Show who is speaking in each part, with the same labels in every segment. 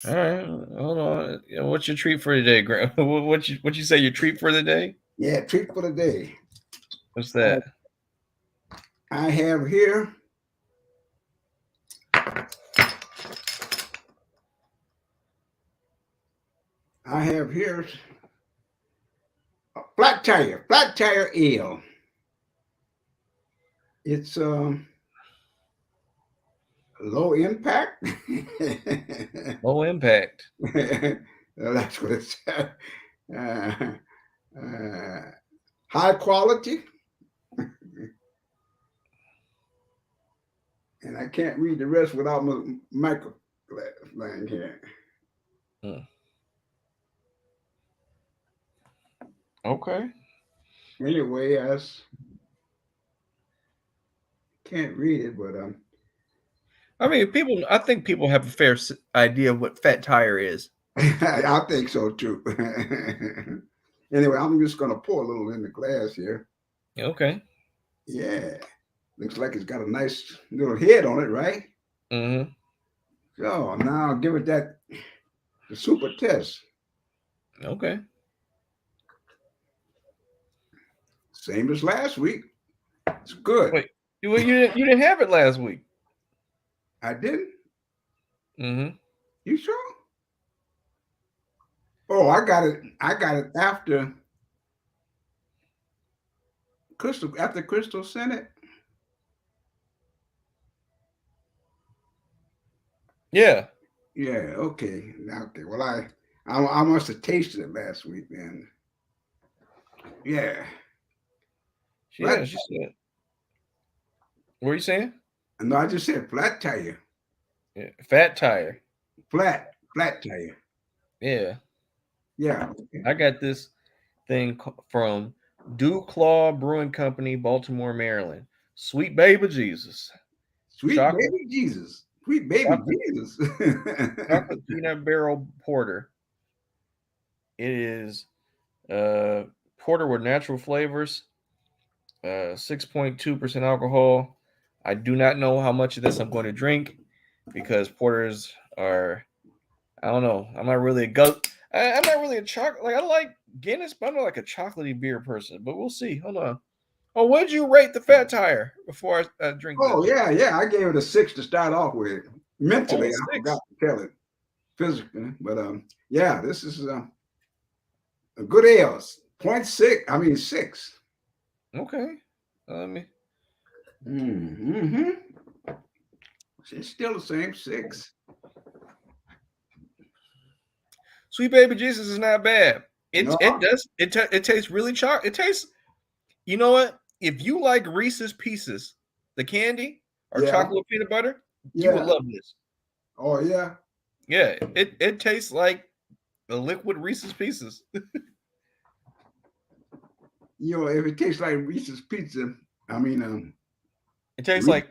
Speaker 1: All right, hold on. What's your treat for today, Grant? What you say your treat for the day?
Speaker 2: Yeah, treat for the day.
Speaker 1: What's
Speaker 2: Uh,
Speaker 1: that?
Speaker 2: I have here, I have here a flat tire ale. It's low impact.
Speaker 1: Low impact.
Speaker 2: That's what it's uh, uh, high quality. And I can't read the rest without my micro laying here.
Speaker 1: Hmm. Okay.
Speaker 2: Anyway, I can't read it, but
Speaker 1: I mean, I think people have a fair idea of what fat tire is.
Speaker 2: I think so too. Anyway, I'm just gonna pour a little in the glass here.
Speaker 1: Okay.
Speaker 2: Yeah, looks like it's got a nice little head on it, right?
Speaker 1: Mm-hmm.
Speaker 2: So now I'll give it the super test.
Speaker 1: Okay.
Speaker 2: Same as last week. It's good.
Speaker 1: Wait. You didn't have it last week.
Speaker 2: I didn't.
Speaker 1: Mm-hmm.
Speaker 2: You sure? Oh, I got it. I got it after Crystal. After Crystal sent it.
Speaker 1: Yeah.
Speaker 2: Yeah. Okay. Okay. Well, I must have tasted it last week then. Yeah. Flat.
Speaker 1: Yeah. She said. What are you saying?
Speaker 2: No, I just said flat tire.
Speaker 1: Yeah. Fat tire.
Speaker 2: Flat tire.
Speaker 1: Yeah.
Speaker 2: Yeah. Okay.
Speaker 1: I got this thing from Dew Claw Brewing Company, Baltimore, Maryland. Sweet baby Jesus.
Speaker 2: Sweet
Speaker 1: Chocolate
Speaker 2: baby Jesus. Sweet baby
Speaker 1: chocolate
Speaker 2: Jesus.
Speaker 1: chocolate peanut barrel porter. It is porter with natural flavors, 6.2% alcohol. I do not know how much of this I'm going to drink because porters are, I don't know. I'm not really a I'm not really a chocolate. Like I like Guinness, but I'm not like a chocolatey beer person. But we'll see. Hold on. Oh, what did you rate the fat tire before I drink
Speaker 2: Oh
Speaker 1: this?
Speaker 2: yeah, yeah. I gave it a 6 to start off with.
Speaker 1: Oh,
Speaker 2: Mentally,
Speaker 1: a
Speaker 2: I forgot
Speaker 1: six.
Speaker 2: to tell it physically, but yeah, this is a good ale. Point six. I mean 6.
Speaker 1: Okay. Let me.
Speaker 2: Mm-hmm. It's still the same 6.
Speaker 1: Sweet baby Jesus is not bad. It
Speaker 2: No,
Speaker 1: it does it tastes really chocolate. It tastes. You know what? If you like Reese's Pieces, the candy or
Speaker 2: yeah,
Speaker 1: chocolate peanut butter, you would
Speaker 2: yeah.
Speaker 1: love this.
Speaker 2: Oh yeah.
Speaker 1: Yeah, it tastes like the liquid Reese's Pieces.
Speaker 2: You know, if it tastes like Reese's pizza, I mean
Speaker 1: It tastes
Speaker 2: Reese,
Speaker 1: like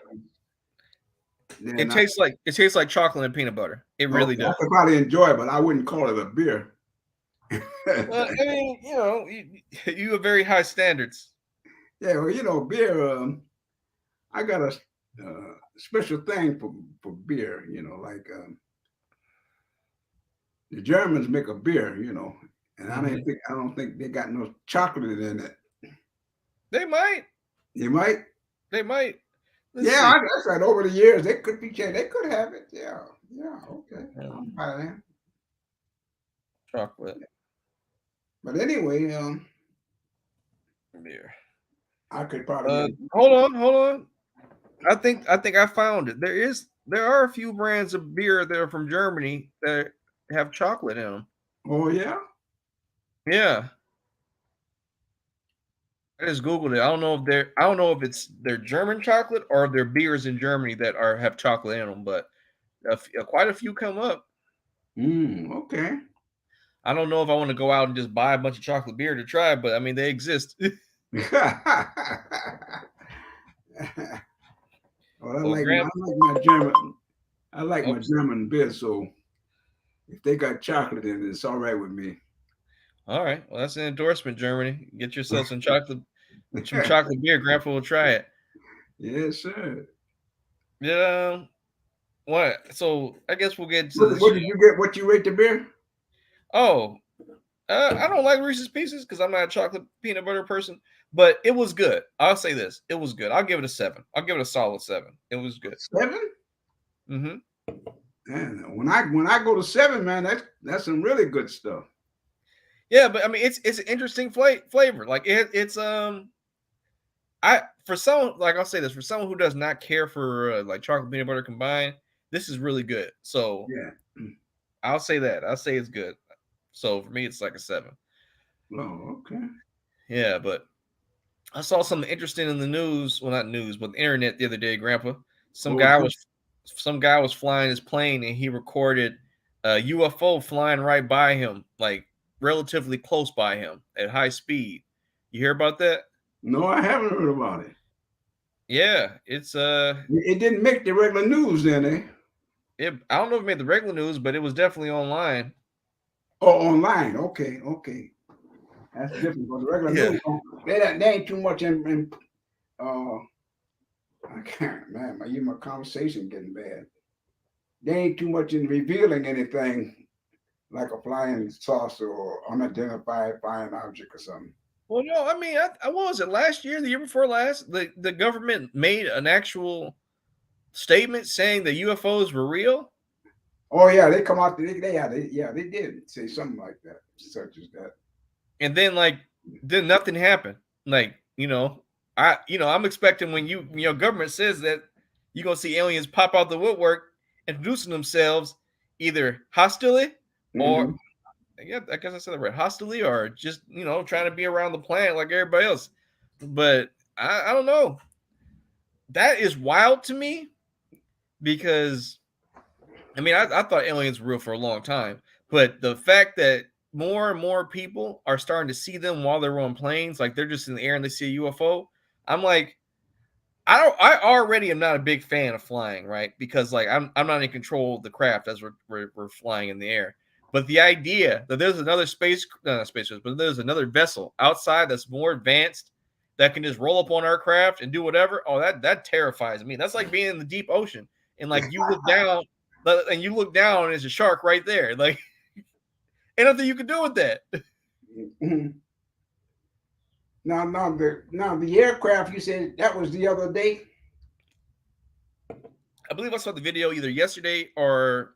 Speaker 2: then
Speaker 1: it tastes like chocolate and peanut butter. It really
Speaker 2: okay, I
Speaker 1: does.
Speaker 2: could probably enjoy it, but I wouldn't call it a beer.
Speaker 1: I mean, you have very high standards.
Speaker 2: Yeah, well, beer. I got a special thing for beer. Like the Germans make a beer. And
Speaker 1: Hmm.
Speaker 2: I don't think they got no chocolate in it.
Speaker 1: They might.
Speaker 2: You might.
Speaker 1: They might. Let's
Speaker 2: Yeah,
Speaker 1: see.
Speaker 2: that's right. Over the years, they could be changed. They could have it. Yeah, yeah. Okay, I'm
Speaker 1: Um,
Speaker 2: by that.
Speaker 1: chocolate
Speaker 2: But anyway,
Speaker 1: beer.
Speaker 2: I could probably get.
Speaker 1: Hold on. I think I found it. There are a few brands of beer that are from Germany that have chocolate in them.
Speaker 2: Oh yeah.
Speaker 1: Yeah, I just googled it. I don't know if it's their German chocolate or their beers in Germany that are have chocolate in them, but quite a few come up.
Speaker 2: Okay.
Speaker 1: I don't know if I want to go out and just buy a bunch of chocolate beer to try, but I mean they exist.
Speaker 2: Well,
Speaker 1: Well, Graham.
Speaker 2: I like my German. I like
Speaker 1: Oh,
Speaker 2: my German beer, so if they got chocolate in it, it's all right with me.
Speaker 1: all right. Well, that's an endorsement, Germany. Get yourself some chocolate beer. Grandpa will try it.
Speaker 2: Yes, sir.
Speaker 1: Yeah. what? So I guess we'll get to the
Speaker 2: What
Speaker 1: show.
Speaker 2: did you get? What you rate the beer?
Speaker 1: Oh, I don't like Reese's Pieces because I'm not a chocolate peanut butter person, but it was good. I'll say this: it was good. I'll give it a 7. I'll give it a solid 7. It was good.
Speaker 2: 7?
Speaker 1: Mm-hmm.
Speaker 2: Man, when I go to 7, man, that's some really good stuff.
Speaker 1: Yeah, but I mean, it's an interesting flavor. Like it's I for someone like I'll say this for someone who does not care for like chocolate peanut butter combined, this is really good. So
Speaker 2: Yeah.
Speaker 1: I'll say that. I'll say it's good. So for me, it's like a 7.
Speaker 2: Oh, okay.
Speaker 1: Yeah, but I saw something interesting in the news. Well, not news, but the internet the other day, Grandpa. Some
Speaker 2: What was
Speaker 1: guy
Speaker 2: that?
Speaker 1: was some guy was flying his plane and he recorded a UFO flying right by him, like relatively close by him at high speed. You hear about that?
Speaker 2: No, I haven't heard about it.
Speaker 1: Yeah, it's
Speaker 2: It didn't make the regular news then, eh?
Speaker 1: I don't know if it made the regular news, but it was definitely online.
Speaker 2: Oh, online. Okay, okay. That's different. But the regular
Speaker 1: Yeah.
Speaker 2: news, they ain't too much in I can't, man. Even my conversation getting bad. They ain't too much in revealing anything like a flying saucer or unidentified flying object or something.
Speaker 1: Well, no, I mean, what was it last year, the year before last? The government made an actual statement saying that UFOs were real.
Speaker 2: Oh yeah, they come out. They did say something like that, such as that.
Speaker 1: And then then nothing happened. Like, I'm expecting when government says that you're gonna see aliens pop out the woodwork introducing themselves either hostilely or
Speaker 2: Mm-hmm.
Speaker 1: yeah, I guess I said that right, hostilely or just trying to be around the planet like everybody else. But I don't know. That is wild to me because I mean I thought aliens were real for a long time, but the fact that more and more people are starting to see them while they're on planes, like they're just in the air and they see a UFO. I'm like, I already am not a big fan of flying, right? Because like I'm not in control of the craft as we're flying in the air. But the idea that there's another not space, but there's another vessel outside that's more advanced that can just roll up on our craft and do whatever. Oh, that terrifies me. That's like being in the deep ocean and like you look down and there's a shark right there. Like ain't nothing you can do with that.
Speaker 2: Mm-hmm. Now the aircraft you said that was the other day.
Speaker 1: I believe I saw the video either yesterday or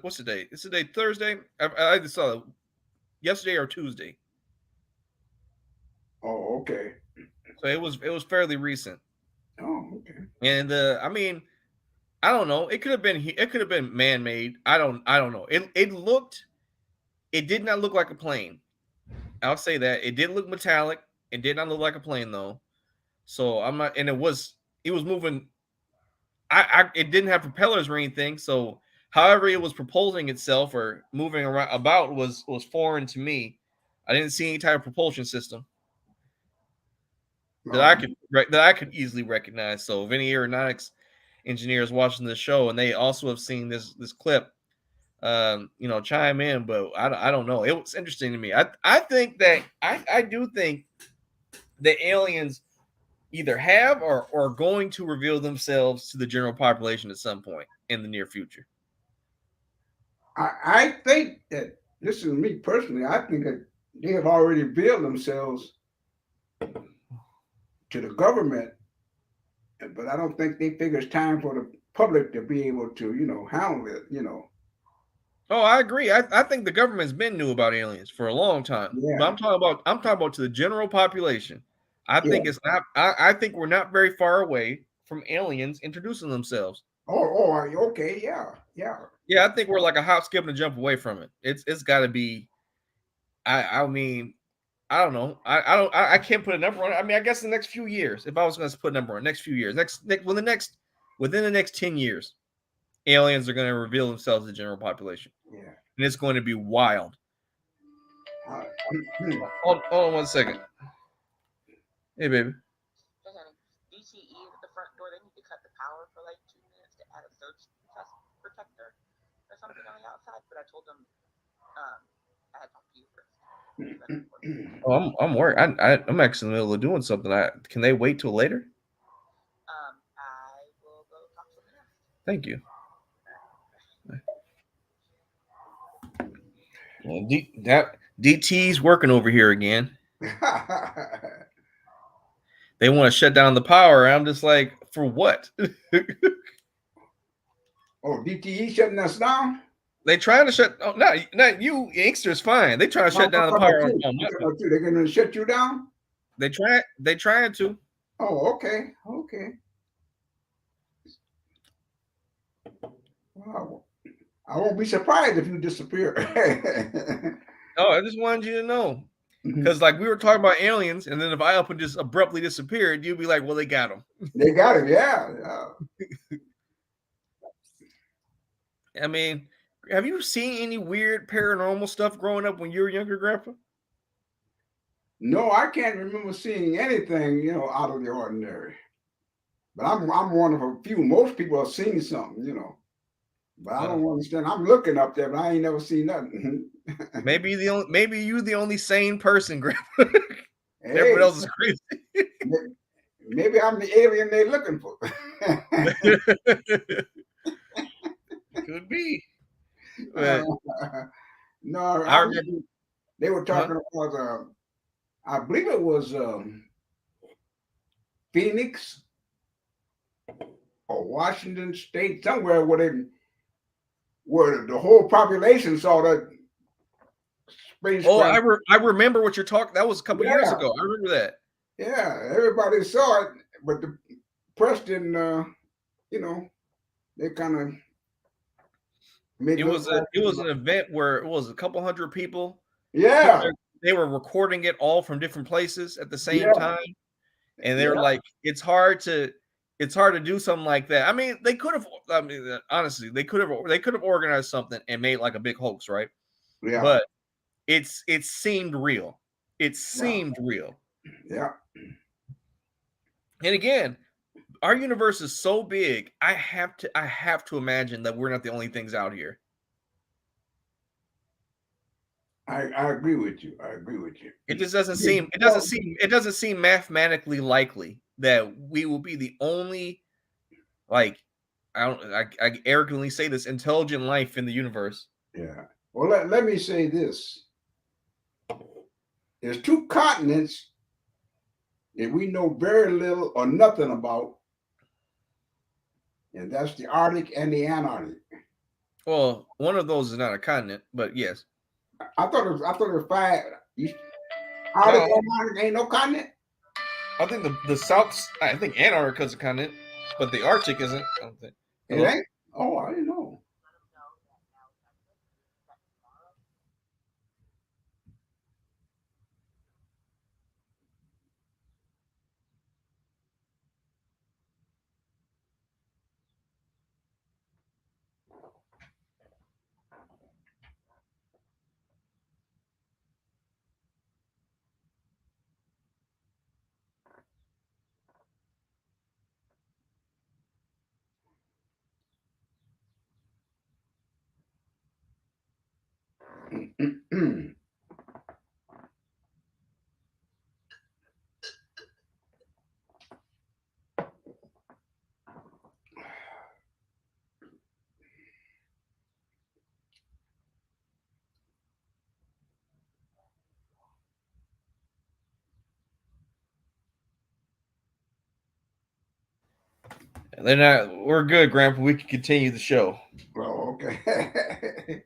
Speaker 1: what's the day? It's the day Thursday. I just saw it yesterday or Tuesday.
Speaker 2: Oh, okay.
Speaker 1: So it was fairly recent.
Speaker 2: Oh, okay.
Speaker 1: And I mean, I don't know. It could have been man made. I don't know. It did not look like a plane. I'll say that. It did look metallic. It did not look like a plane though. So I'm not and it was moving. I it didn't have propellers or anything. So however it was propulsing itself or moving around about was foreign to me. I didn't see any type of propulsion system that I
Speaker 2: Oh,
Speaker 1: could easily recognize. So if any aeronautics engineers watching this show and they also have seen this clip, chime in. But I don't know. It was interesting to me. I think that I do think that aliens either have or are going to reveal themselves to the general population at some point in the near future.
Speaker 2: I think that this is me personally. I think that they have already revealed themselves to the government, but I don't think they figure it's time for the public to be able to, handle it.
Speaker 1: Oh, I agree. I think the government's been new about aliens for a long time. But
Speaker 2: Yeah,
Speaker 1: I'm talking about to the general population. I
Speaker 2: yeah.
Speaker 1: think it's not I think we're not very far away from aliens introducing themselves.
Speaker 2: Okay, yeah, yeah.
Speaker 1: Yeah, I think we're like a hop, skip, and a jump away from it. It's gotta be I mean, I don't know. I can't put a number on it. I mean, I guess the next few years, if I was gonna put a number on next few years, within the next 10 years, aliens are gonna reveal themselves to the general population.
Speaker 2: Yeah.
Speaker 1: And it's going to be wild.
Speaker 2: Uh,
Speaker 1: Hold on 1 second. Hey, baby. Oh, I'm worried. I'm actually in the middle of doing something. Can they wait till later? Thank you. That DT's working over here again. They want to shut down the power. I'm just like, for what?
Speaker 2: Oh, DTE shutting us down?
Speaker 1: They trying to shut. Oh, not you, Inkster's fine. They trying to
Speaker 2: No,
Speaker 1: shut
Speaker 2: I'm
Speaker 1: down the
Speaker 2: talking about
Speaker 1: power
Speaker 2: you.
Speaker 1: on
Speaker 2: I'm
Speaker 1: my.
Speaker 2: talking about you. They're going to shut you down?
Speaker 1: They trying to.
Speaker 2: Oh, okay. Okay. Wow. I won't be surprised if you disappear.
Speaker 1: Oh, I just wanted you to know.
Speaker 2: Mhm.
Speaker 1: Because like we were talking about aliens, and then if I up and just abruptly disappeared, you'd be like, well, they got him.
Speaker 2: They got him, yeah.
Speaker 1: I mean, have you seen any weird paranormal stuff growing up when you were younger, Grandpa?
Speaker 2: No, I can't remember seeing anything, out of the ordinary. But I'm one of a few. Most people have seen something. But I don't understand. I'm looking up there, but I ain't never seen nothing.
Speaker 1: Maybe you the only sane person, Grandpa. Everyone
Speaker 2: Hey,
Speaker 1: else is crazy.
Speaker 2: maybe I'm the alien they're looking for.
Speaker 1: Could be.
Speaker 2: Uh,
Speaker 1: But
Speaker 2: no,
Speaker 1: I
Speaker 2: I
Speaker 1: remember.
Speaker 2: they were
Speaker 1: Huh?
Speaker 2: talking about. I believe it was Phoenix or Washington State, somewhere where the whole population saw that
Speaker 1: Oh,
Speaker 2: spacecraft.
Speaker 1: I remember what you're talking. That was a couple years
Speaker 2: Yeah,
Speaker 1: ago. I remember that.
Speaker 2: yeah, everybody saw it, but the press didn't. You know, they kind of made it look like.
Speaker 1: It was an event where it was a couple hundred people put
Speaker 2: Yeah,
Speaker 1: they were recording it all from different places at the same
Speaker 2: yeah,
Speaker 1: time, and they were
Speaker 2: yeah,
Speaker 1: like, it's hard to do something like that. I mean, they could have. I mean, honestly, they could have organized something and made like a big hoax, right?
Speaker 2: yeah,
Speaker 1: But it seemed real. It
Speaker 2: yeah,
Speaker 1: seemed real.
Speaker 2: yeah.
Speaker 1: And again, our universe is so big. I have to imagine that we're not the only things out here.
Speaker 2: I agree with you. I agree with you.
Speaker 1: It just doesn't
Speaker 2: Yeah,
Speaker 1: seem
Speaker 2: well,
Speaker 1: it doesn't seem mathematically likely that we will be the only, like, I arrogantly say this, intelligent life in the universe.
Speaker 2: yeah. Well, let me say this. There's two continents that we know very little or nothing about, and that's the Arctic and the Antarctic.
Speaker 1: Well, one of those is not a continent, but yes.
Speaker 2: I thought it was five. Arctic
Speaker 1: No,
Speaker 2: and Antarctic ain't no continent.
Speaker 1: I think the South. I think Antarctica is a continent, but the Arctic isn't. I don't think.
Speaker 2: It
Speaker 1: Hello.
Speaker 2: ain't. Oh, I didn't know.
Speaker 1: They're not. We're good, Grandpa. We can continue the show.
Speaker 2: Oh, okay.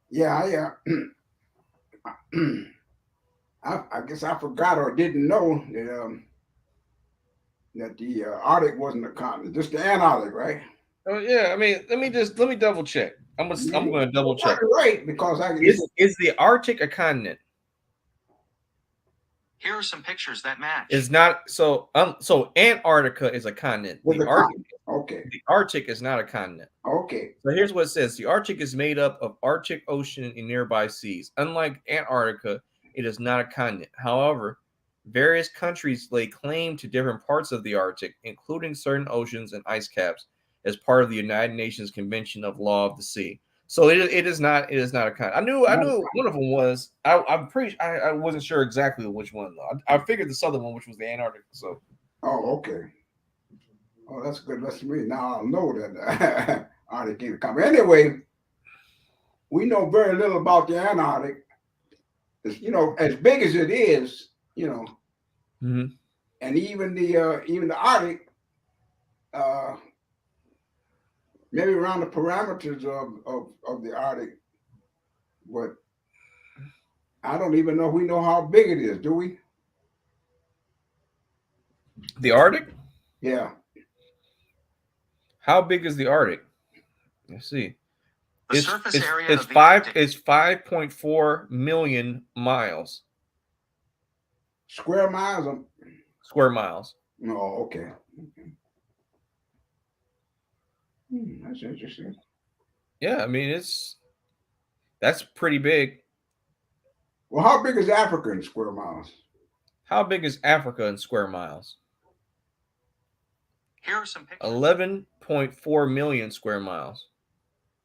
Speaker 2: Yeah, yeah. I guess I forgot or didn't know that the Arctic wasn't a continent, just the Antarctic, right?
Speaker 1: Oh yeah. I mean, let me double check. I'm going to double
Speaker 2: You're
Speaker 1: check.
Speaker 2: probably right because you said
Speaker 1: Is the Arctic a continent?
Speaker 3: Here are some pictures that match.
Speaker 1: Is not so Antarctica is a continent.
Speaker 2: was a continent. Okay,
Speaker 1: The Arctic is not a continent.
Speaker 2: okay,
Speaker 1: So here's what it says: the Arctic is made up of Arctic Ocean and nearby seas. Unlike Antarctica, it is not a continent. However, various countries lay claim to different parts of the Arctic, including certain oceans and ice caps, as part of the United Nations Convention of Law of the Sea. So it is not a continent. I
Speaker 2: not a
Speaker 1: knew one of
Speaker 2: continent.
Speaker 1: them was. I wasn't sure exactly which one though. I figured the southern one, which was the Antarctic. So
Speaker 2: Oh, okay. Oh, that's good. That's me. Now I'll know that Arctic ain't a continent. Anyway, we know very little about the Antarctic. It's, as big as it is,
Speaker 1: Mm-hmm.
Speaker 2: and even the Arctic, uh, maybe around the parameters of the Arctic, but I don't even know if we know how big it is. Do we?
Speaker 1: The Arctic?
Speaker 2: Yeah.
Speaker 1: How big is the Arctic? Let's see.
Speaker 3: The surface area
Speaker 1: it's
Speaker 3: of the
Speaker 1: five
Speaker 3: Arctic.
Speaker 1: it's 5.4 million miles.
Speaker 2: Square miles?
Speaker 1: Square miles.
Speaker 2: No, okay. That's interesting.
Speaker 1: Yeah, I mean that's pretty big.
Speaker 2: Well, how big is Africa in square miles?
Speaker 1: How big is Africa in square miles?
Speaker 3: Here are some pictures.
Speaker 1: 11.4 million square miles.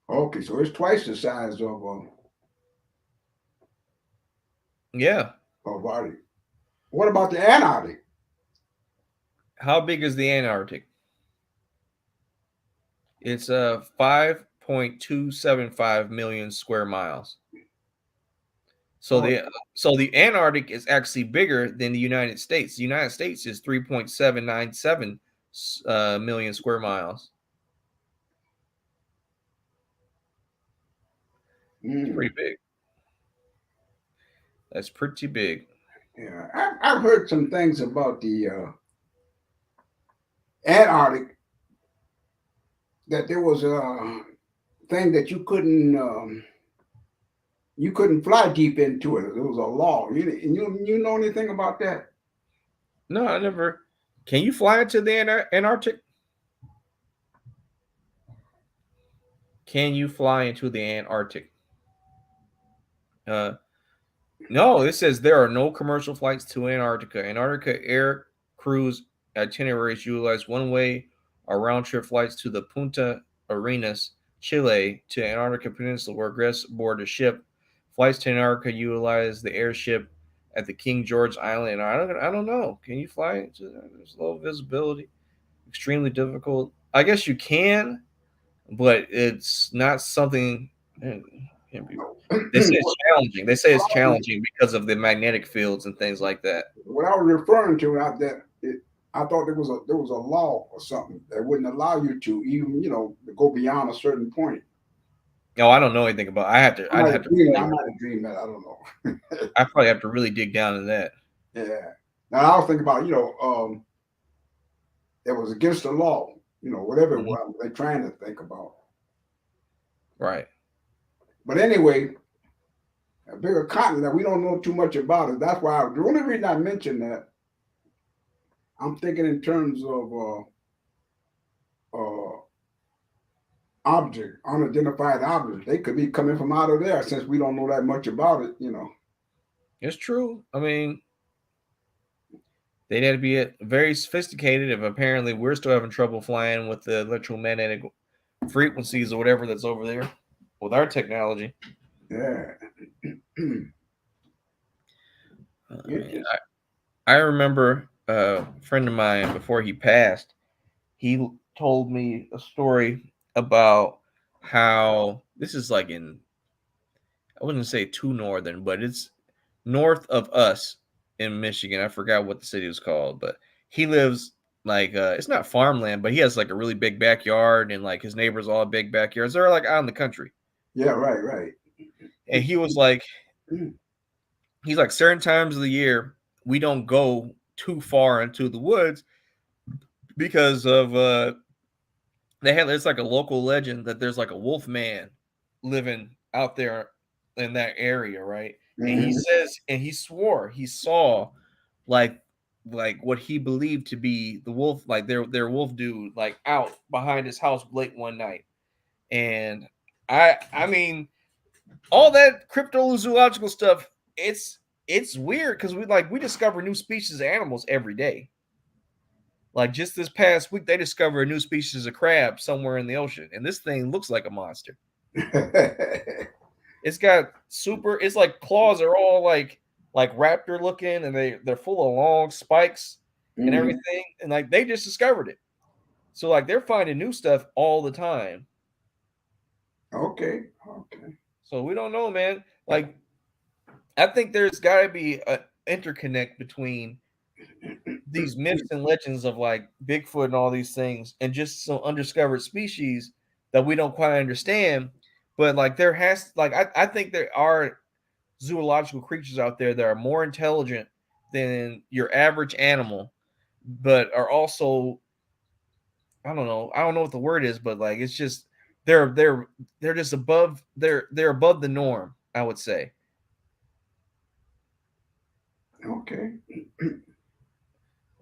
Speaker 2: Okay, so it's twice the size
Speaker 1: Yeah.
Speaker 2: Arctic. What about the Antarctic?
Speaker 1: How big is the Antarctic? It's 5.275 million square miles. So the Antarctic is actually bigger than the United States. The United States is 3.797 million square miles. It's pretty big. That's pretty big.
Speaker 2: Yeah, I've heard some things about the Antarctic, that there was a thing that you couldn't fly deep into it. There was a law. You know anything about that?
Speaker 1: No, I never. Can you fly into the Antarctic? Can you fly into the Antarctic? No, it says there are no commercial flights to Antarctica. Antarctica air cruise itineraries utilize one-way or round-trip flights to the Punta Arenas, Chile, to Antarctica Peninsula, where guests board a ship. Flights to Antarctica utilize the airship at the King George Island. I don't know. Can you fly? There's low visibility, extremely difficult. I guess you can, but it's not something. They say it's challenging. They say it's challenging because of the magnetic fields and things like that.
Speaker 2: What I was referring to, I thought there was a law or something that wouldn't allow you to even to go beyond a certain point.
Speaker 1: No, I don't know anything about.
Speaker 2: I might have dreamed that. I don't know.
Speaker 1: I probably have to really dig down in that.
Speaker 2: Yeah. Now I was thinking about it was against the law. Whatever it was they're trying to think about.
Speaker 1: Right.
Speaker 2: But anyway, a bigger continent that we don't know too much about it. That's why the only reason I mentioned that, I'm thinking in terms of unidentified objects. They could be coming from out of there, since we don't know that much about it.
Speaker 1: It's true. I mean, they'd have to be very sophisticated if apparently we're still having trouble flying with the electromagnetic frequencies or whatever that's over there with our technology.
Speaker 2: Yeah.
Speaker 1: I remember a friend of mine, before he passed, he told me a story about how this is like in, I wouldn't say too northern, but it's north of us in Michigan. I forgot what the city was called, but he lives like it's not farmland, but he has like a really big backyard, and like his neighbors all have big backyards. They're like out in the country.
Speaker 2: Yeah, right.
Speaker 1: And he was like, he's like, certain times of the year we don't go too far into the woods because of it's like a local legend that there's like a wolf man living out there in that area, right? And he says, and he swore he saw like what he believed to be the wolf, like their wolf dude, like out behind his house late one night. And I mean, all that cryptozoological stuff, it's weird because we discover new species of animals every day. Like just this past week, they discovered a new species of crab somewhere in the ocean, and this thing looks like a monster. It's got it's like claws are all like raptor looking, and they're full of long spikes and everything, and like they just discovered it. So like they're finding new stuff all the time.
Speaker 2: Okay.
Speaker 1: So we don't know, man. Like, I think there's got to be an interconnect between these myths and legends of like Bigfoot and all these things, and just some undiscovered species that we don't quite understand. But like, there has like I think there are zoological creatures out there that are more intelligent than your average animal, but are also, I don't know what the word is, but like it's just they're they're they're just above they're above the norm, I would say.
Speaker 2: Okay.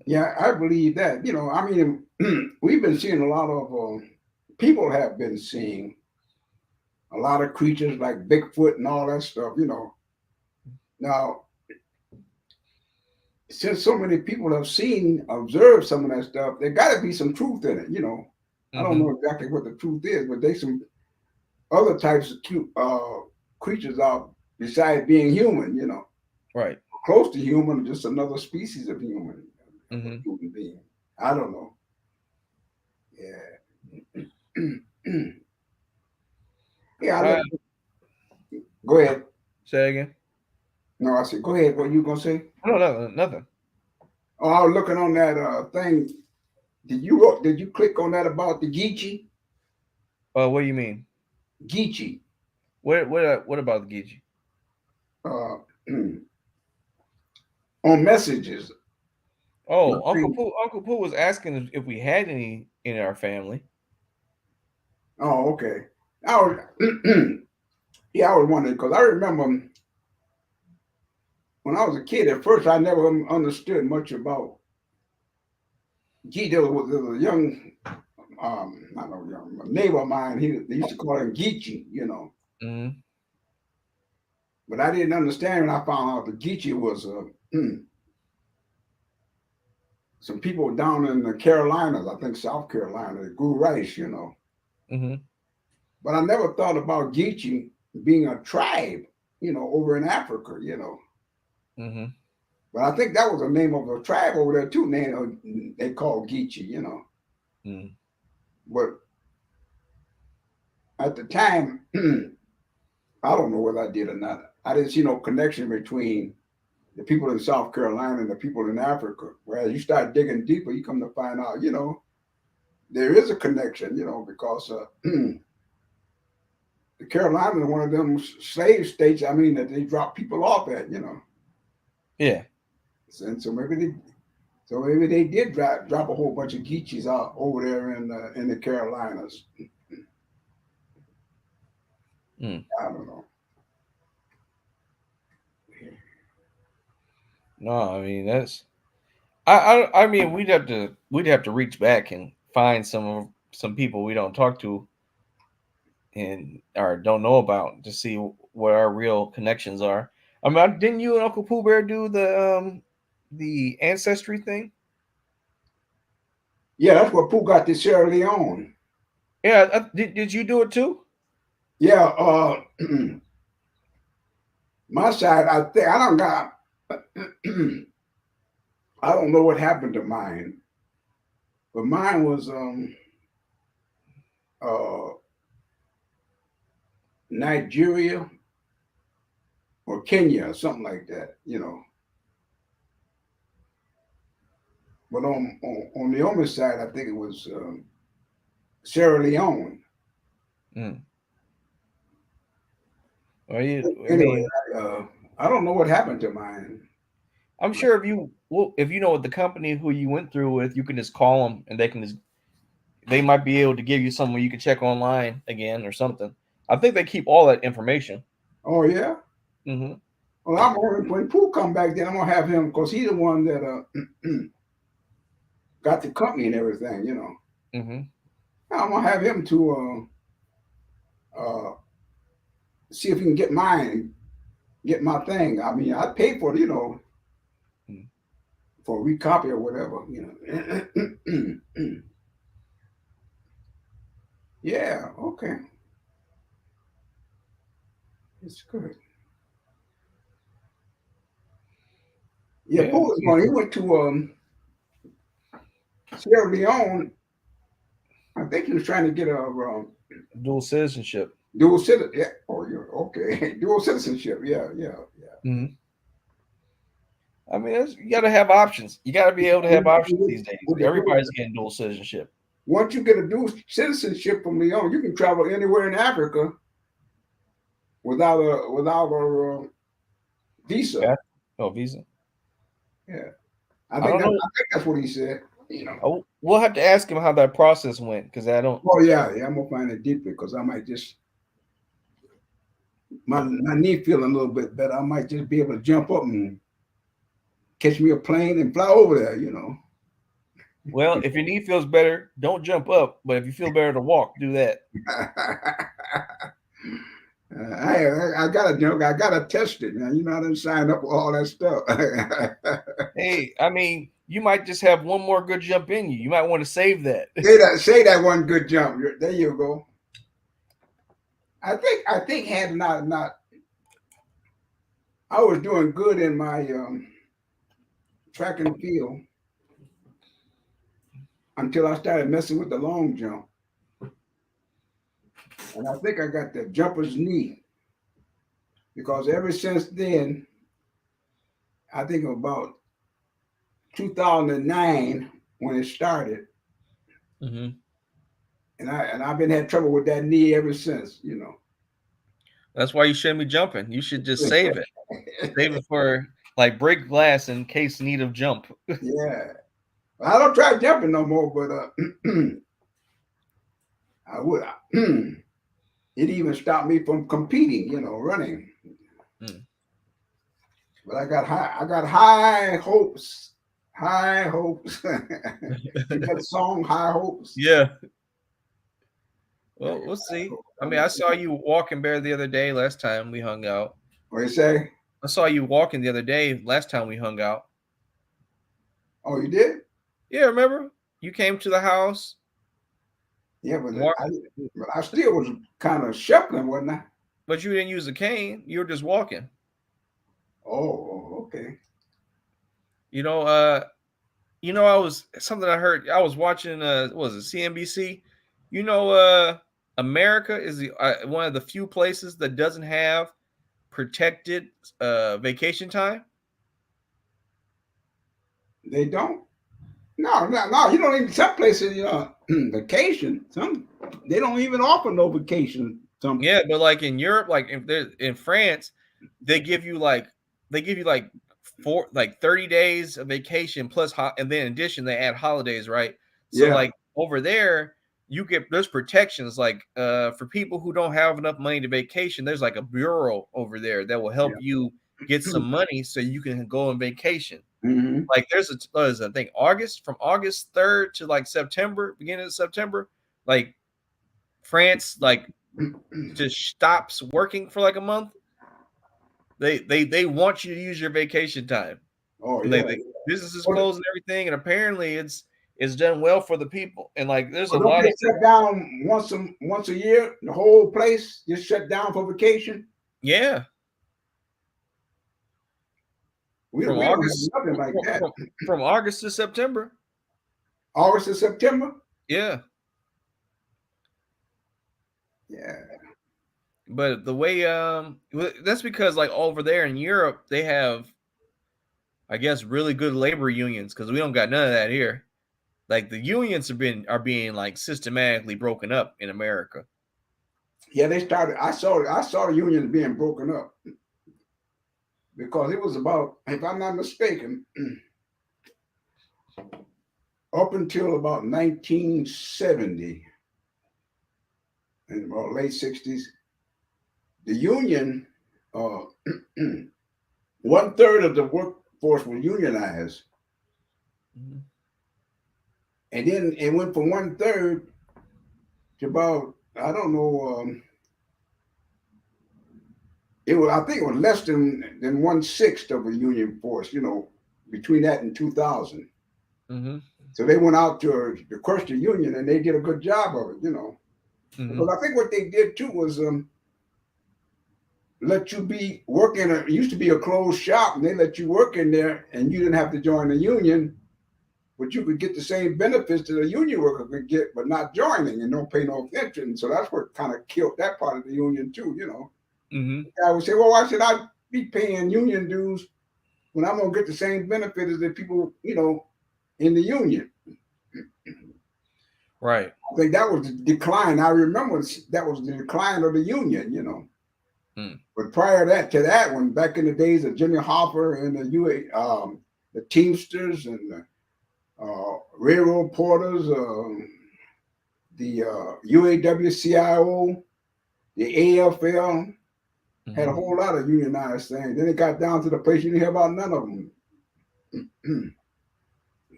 Speaker 2: Yeah, I believe that. I mean, we've been seeing a lot of people have been seeing a lot of creatures like Bigfoot and all that stuff. Now, since so many people have observed some of that stuff, there got to be some truth in it. I don't
Speaker 1: Mm-hmm.
Speaker 2: know exactly what the truth is, but there's some other types of cute creatures out besides being human.
Speaker 1: Right.
Speaker 2: Close to human, just another species of human,
Speaker 1: Mm-hmm.
Speaker 2: human being. I don't know. Yeah. Yeah, I
Speaker 1: Uh,
Speaker 2: look. Go ahead.
Speaker 1: Say again.
Speaker 2: No, I said, go ahead. What you gonna say?
Speaker 1: No, no, nothing.
Speaker 2: Oh, I was looking on that thing. Did you click on that about the Geechee?
Speaker 1: What do you mean?
Speaker 2: Geechee.
Speaker 1: What about the Geechee?
Speaker 2: Uh, on messages. My
Speaker 1: Oh,
Speaker 2: thing-
Speaker 1: Uncle Pooh was asking if we had any in our family.
Speaker 2: Oh, okay. I was, yeah, I was wondering because I remember when I was a kid. At first, I never understood much about Geechee. There was a young, not no young, a neighbor of mine. They used to call him Geechee.
Speaker 1: Mm-hmm.
Speaker 2: But I didn't understand when I found out that Geechee was some people down in the Carolinas, I think South Carolina, that grew rice.
Speaker 1: Mm-hmm.
Speaker 2: But I never thought about Geechee being a tribe, over in Africa.
Speaker 1: Mm-hmm.
Speaker 2: But I think that was the name of a tribe over there too. They called Geechee.
Speaker 1: Mm-hmm.
Speaker 2: But at the time, I don't know whether I did or not. I didn't see no connection between the people in South Carolina and the people in Africa. Whereas you start digging deeper, you come to find out, there is a connection, because the Carolinas are one of them slave states. I mean, that they drop people off at.
Speaker 1: Yeah.
Speaker 2: And so maybe they did drop a whole bunch of Geechees out over there in the Carolinas.
Speaker 1: Mm.
Speaker 2: I don't know.
Speaker 1: No, I mean that's I mean we'd have to reach back and find some people we don't talk to and or don't know about to see what our real connections are. I mean, didn't you and Uncle Pooh Bear do the ancestry thing?
Speaker 2: Yeah, that's what Pooh got this Sierra Leone.
Speaker 1: Yeah, did you do it too?
Speaker 2: Yeah, my side, I think I don't got. I don't know what happened to mine, but mine was uh Nigeria or Kenya or something like that. But on the other side, I think it was Sierra Leone.
Speaker 1: Mm. Well, I
Speaker 2: Anyway,
Speaker 1: mean,
Speaker 2: I don't know what happened to mine.
Speaker 1: I'm sure if you know what the company who you went through with, you can just call them and they might be able to give you something you can check online again or something. I think they keep all that information.
Speaker 2: Oh yeah.
Speaker 1: Mm-hmm.
Speaker 2: Well, when Pooh come back, then I'm gonna have him because he's the one that got the company and everything.
Speaker 1: Mm-hmm.
Speaker 2: I'm gonna have him to see if he can get my thing. I mean, I paid for it, for a recopy or whatever. Yeah, okay, it's good. Yeah,
Speaker 1: Yeah,
Speaker 2: Pooh was one. He went to Sierra Leone. I think he was trying to get a
Speaker 1: dual citizenship.
Speaker 2: Dual citizen. Yeah. Oh, you're okay. Dual citizenship. Yeah.
Speaker 1: Mm-hmm. I mean, you got to have options. You got to be able to have options these days. Everybody's getting dual citizenship.
Speaker 2: Once you get a dual citizenship from Leon, you can travel anywhere in Africa without a visa.
Speaker 1: Yeah. Oh, visa.
Speaker 2: Yeah, I think that's what he said.
Speaker 1: We'll have to ask him how that process went because I don't.
Speaker 2: Oh yeah, I'm gonna find it deeply because I might just my knee feeling a little bit better. I might just be able to jump up and catch me a plane and fly over there.
Speaker 1: Well, if your knee feels better, don't jump up. But if you feel better to walk, do that.
Speaker 2: I gotta I gotta test it, man. I didn't sign up for all that stuff.
Speaker 1: Hey, I mean, you might just have one more good jump in you. You might want to save that.
Speaker 2: Say that one good jump. There you go. I think had not I was doing good in my track and field until I started messing with the long jump. And I think I got the jumper's knee because ever since then, I think about 2009 when it started,
Speaker 1: Mm-hmm.
Speaker 2: and I've been had trouble with that knee ever since.
Speaker 1: That's why you shouldn't be jumping. You should just save it. Save it for like break glass in case need of jump.
Speaker 2: Yeah, I don't try jumping no more, but I would. It even stopped me from competing, running. But I got high hopes. High hopes. That song, High Hopes.
Speaker 1: Yeah. Well, we'll see. I mean, I saw you walking Bear the other day. Last time we hung out.
Speaker 2: What you say?
Speaker 1: I saw you walking the other day. Last time we hung out.
Speaker 2: Oh, you did?
Speaker 1: Yeah, remember? You came to the house.
Speaker 2: Yeah, but I still was kind of shuffling, wasn't I?
Speaker 1: But you didn't use a cane. You were just walking.
Speaker 2: Oh, okay.
Speaker 1: I was something I heard. I was watching. What was it, CNBC? America is the one of the few places that doesn't have protected vacation time.
Speaker 2: They don't. No. You don't even. Some places, vacation. Some they don't even offer no vacation.
Speaker 1: Yeah, but like in Europe, like in France, they give you like 30 days of vacation plus and then in addition they add holidays, right? So like over there, there's protections like for people who don't have enough money to vacation, there's like a bureau over there that will help you get some money so you can go on vacation.
Speaker 2: Mm-hmm.
Speaker 1: Like there's I think from August 3rd to like September, beginning of September, like France like just stops working for like a month. They want you to use your vacation time.
Speaker 2: Oh
Speaker 1: yeah, businesses closed and everything, and apparently it's done well for the people. And like there's a lot of
Speaker 2: shut down once a year. The whole place just shut down for vacation.
Speaker 1: Yeah. From August, nothing like that. From August to September.
Speaker 2: August to September.
Speaker 1: Yeah.
Speaker 2: Yeah.
Speaker 1: But the way that's because like over there in Europe they have, I guess, really good labor unions because we don't got none of that here. Like the unions are being like systematically broken up in America.
Speaker 2: Yeah, they started. I saw the unions being broken up because it was about, if I'm not mistaken, up until about 1970, in about late 60s, the union, 1/3 of the workforce was unionized. Mm-hmm. And then it went from 1/3 to about, I don't know, I think it was less than 1/6 of a union force, between that and 2000. Mm-hmm. So they went out to crush the union and they did a good job of it, Mm-hmm. Because I think what they did too was let you be working. It used to be a closed shop and they let you work in there and you didn't have to join the union. but you could get the same benefits that a union worker could get, but not joining and don't pay no attention. So that's what kind of killed that part of the union too. You know, I would say, well, why should I be paying union dues when I'm gonna get the same benefit as the people, you know, in the union?
Speaker 1: Right.
Speaker 2: I think that was the decline. I remember that was the decline of the union, you know. But prior to that one, back in the days of Jimmy Hoffa and the Teamsters and the railroad porters, the UAW-CIO, the AFL, had a whole lot of unionized things. Then it got down to the place you didn't hear about none of them,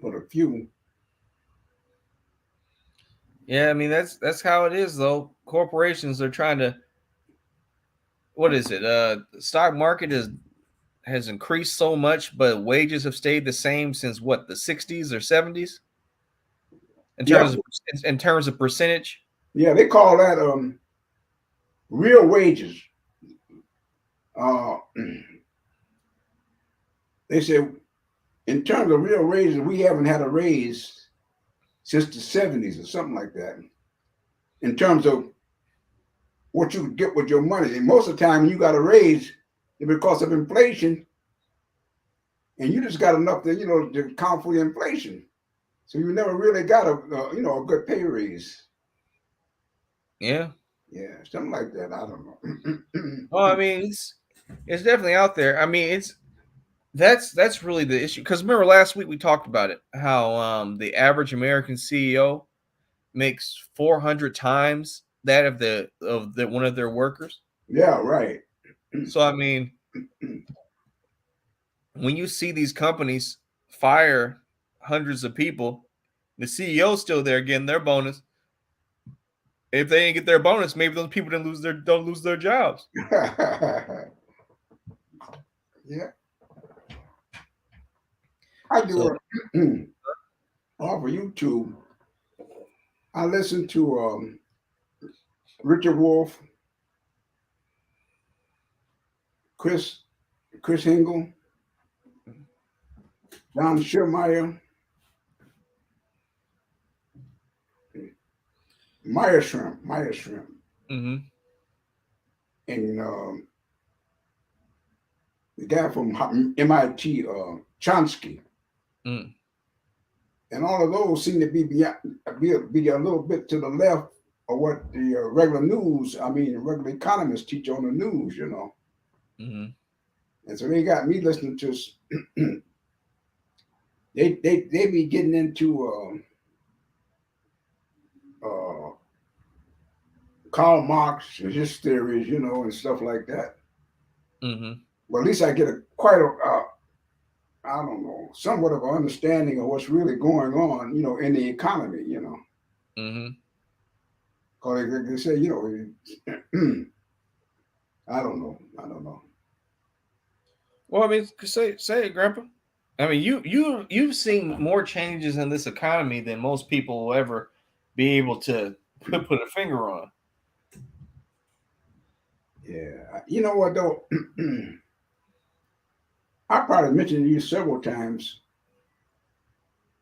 Speaker 2: but a few.
Speaker 1: Yeah, I mean that's how it is though. Corporations are trying to. What is it? The stock market has increased so much, but wages have stayed the same since what, the 60s or 70s? In terms of percentage?
Speaker 2: Yeah, they call that real wages. They said in terms of real wages, we haven't had a raise since the 70s or something like that. In terms of what you get with your money. And most of the time when you got a raise, it's because of inflation. And you just got enough to, you know, to account for the inflation. So you never really got a good pay raise.
Speaker 1: Yeah.
Speaker 2: Yeah, something like that. I don't know.
Speaker 1: Well, I mean, it's definitely out there. I mean, that's really the issue. Because remember last week we talked about it, how the average American CEO makes 400 times that of the one of their workers.
Speaker 2: Yeah, right.
Speaker 1: So I mean, when you see these companies fire hundreds of people, the CEO's still there getting their bonus. If they didn't get their bonus, maybe those people don't lose their jobs.
Speaker 2: Yeah. I do it off of YouTube. I listen to Richard Wolff, Chris Hingle, Don Schirmeyer, Meyer-Shrimp, and the guy from MIT, Chomsky. And all of those seem to be a little bit to the left of what the regular economists teach on the news, you know. And so they got me listening to. they be getting into Karl Marx and his theories, you know, and stuff like that. Well, at least I get I don't know, somewhat of an understanding of what's really going on, you know, in the economy, you know. Because they say, you know, I don't know.
Speaker 1: Well, I mean, say it, Grandpa. I mean, you've seen more changes in this economy than most people will ever be able to put a finger on.
Speaker 2: Yeah, you know what though. I probably mentioned to you several times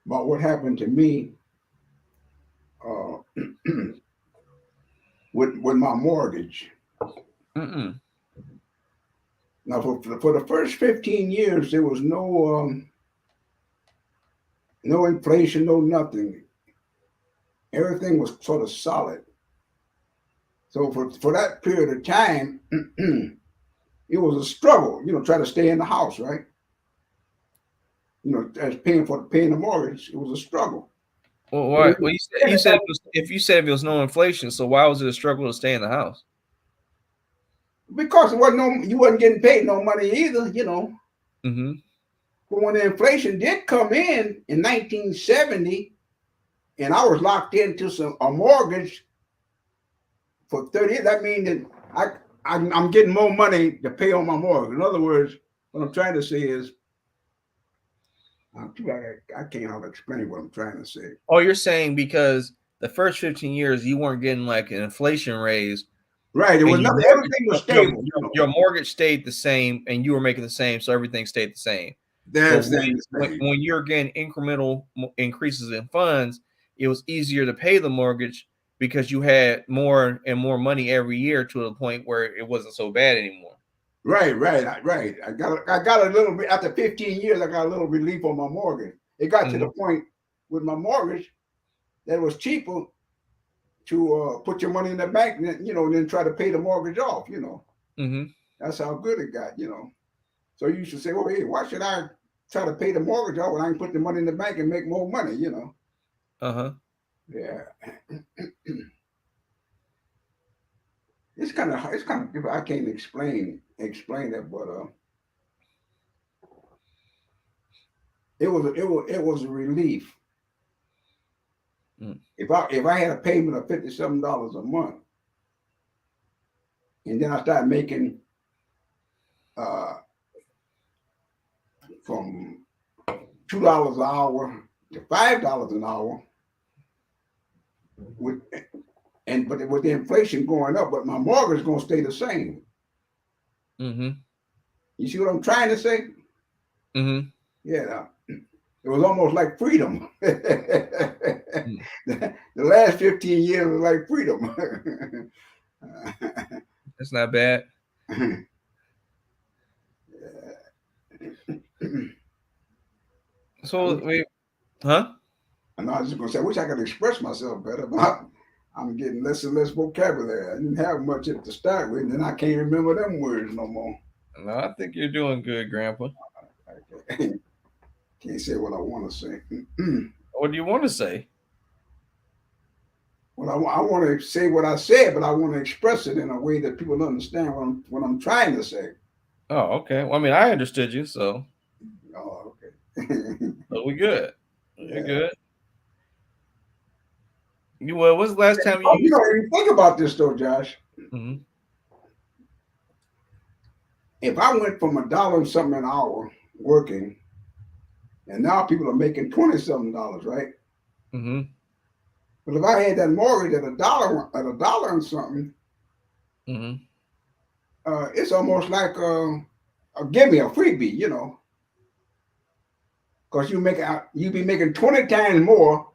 Speaker 2: about what happened to me with my mortgage. Now, for the first 15 years, there was no inflation, no nothing. Everything was sort of solid. So for that period of time, it was a struggle, you know, trying to stay in the house, right? You know, as paying the mortgage, it was a struggle.
Speaker 1: Well, why? Well, you said if there was no inflation, so why was it a struggle to stay in the house?
Speaker 2: Because you wasn't getting paid no money either, you know. But when the inflation did come in 1970, and I was locked into a mortgage for 30 years, that means that I'm getting more money to pay on my mortgage. In other words, what I'm trying to say is, I can't how to explain what I'm trying to say.
Speaker 1: Oh, you're saying because the first 15 years you weren't getting like an inflation raise.
Speaker 2: Right. It was nothing. Everything was stable.
Speaker 1: Your mortgage stayed the same and you were making the same, so everything stayed the same.
Speaker 2: They're
Speaker 1: So
Speaker 2: saying the same.
Speaker 1: when you're getting incremental increases in funds, it was easier to pay the mortgage because you had more and more money every year to the point where it wasn't so bad anymore.
Speaker 2: Right. I got a little bit after 15 years. I got a little relief on my mortgage. It got to the point with my mortgage that it was cheaper to put your money in the bank, then try to pay the mortgage off. That's how good it got. So you should say, well, hey, why should I try to pay the mortgage off when I can put the money in the bank and make more money? Yeah. It's kind of I can't explain it, but it was a relief. If I had a payment of $57 a month, and then I started making from $2 an hour to $5 an hour, but with the inflation going up, but my mortgage is going to stay the same. You see what I'm trying to say? Yeah. It was almost like freedom. The last 15 years was like freedom.
Speaker 1: That's not bad. So wait, huh?
Speaker 2: And I was just gonna say, I wish I could express myself better, but I'm getting less and less vocabulary. I didn't have much to start with, and then I can't remember them words no more.
Speaker 1: No, I think you're doing good, Grandpa.
Speaker 2: Can't say what I want to say.
Speaker 1: What do you want to say?
Speaker 2: Well, I want to say what I said, but I want to express it in a way that people understand what I'm trying to say.
Speaker 1: Oh, okay. Well, I mean, I understood you, so.
Speaker 2: Oh, okay.
Speaker 1: So we good. You're good. When's the last time you?
Speaker 2: You think about this though, Josh. If I went from $1 and something an hour working, and now people are making $20-something, right? But if I had that mortgage at $1 and something, it's almost like give me a freebie, because you be making 20 times more,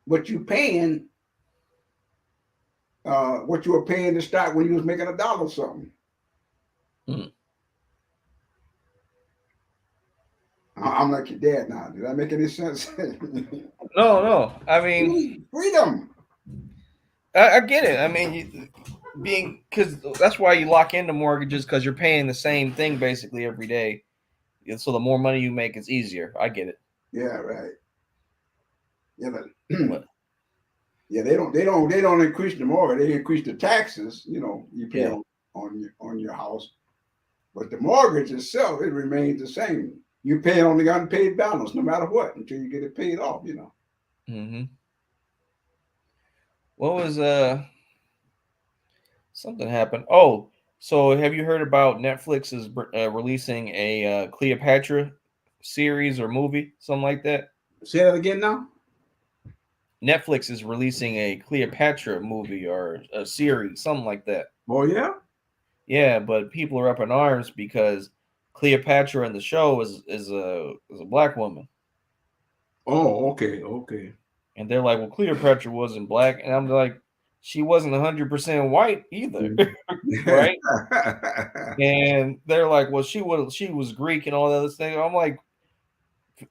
Speaker 2: but you paying what you were paying to start when you was making $1 something. I'm like your dad now. Did that make any sense?
Speaker 1: No. I mean,
Speaker 2: freedom.
Speaker 1: I get it. I mean, because that's why you lock into mortgages, because you're paying the same thing basically every day. So the more money you make, it's easier. I get it.
Speaker 2: Yeah, right. Yeah, but yeah, they don't increase the mortgage. They increase the taxes. You pay on your house, but the mortgage itself, it remains the same. You pay on the unpaid balance no matter what until you get it paid off.
Speaker 1: What was something happened? Oh, so have you heard about Netflix is releasing a Cleopatra series or movie, something like that?
Speaker 2: Say that again now.
Speaker 1: Netflix is releasing a Cleopatra movie or a series, something like that.
Speaker 2: Oh yeah.
Speaker 1: Yeah, but people are up in arms because Cleopatra in the show is a black woman.
Speaker 2: Oh, okay.
Speaker 1: And they're like, well, Cleopatra wasn't black, and I'm like, she wasn't 100% white either, right? And they're like, well, she was Greek and all that other thing. I'm like,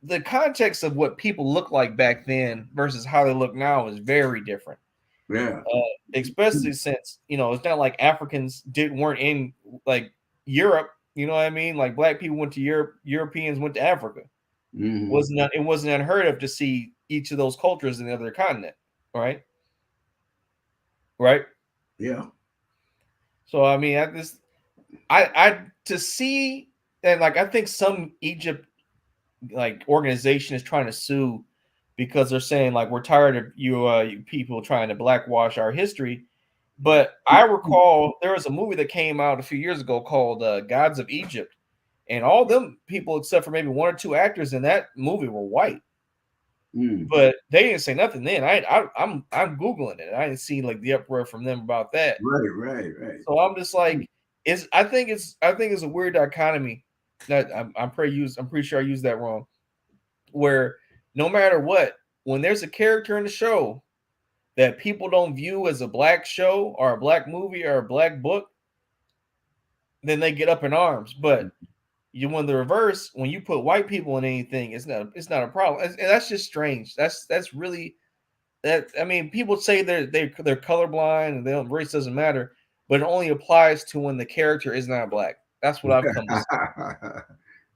Speaker 1: the context of what people look like back then versus how they look now is very different.
Speaker 2: Yeah.
Speaker 1: Especially since it's not like Africans weren't in like Europe. You know what I mean? Like black people went to Europe, Europeans went to Africa. It wasn't unheard of to see each of those cultures in the other continent, right? Right?
Speaker 2: Yeah.
Speaker 1: So I mean, I to see that, like, I think some Egypt like organization is trying to sue because they're saying like we're tired of you people trying to blackwash our history. But I recall there was a movie that came out a few years ago called Gods of Egypt, and all them people except for maybe one or two actors in that movie were white. But they didn't say nothing then. I'm googling it. I didn't see like the uproar from them about that.
Speaker 2: Right.
Speaker 1: So I'm just like, I think it's a weird dichotomy That I'm pretty sure I used that wrong. Where no matter what, when there's a character in the show that people don't view as a black show or a black movie or a black book, then they get up in arms. But you want the reverse, when you put white people in anything, it's not a problem. And that's just strange. That's really that. I mean, people say they're colorblind and race doesn't matter, but it only applies to when the character is not black. That's what I've come to see.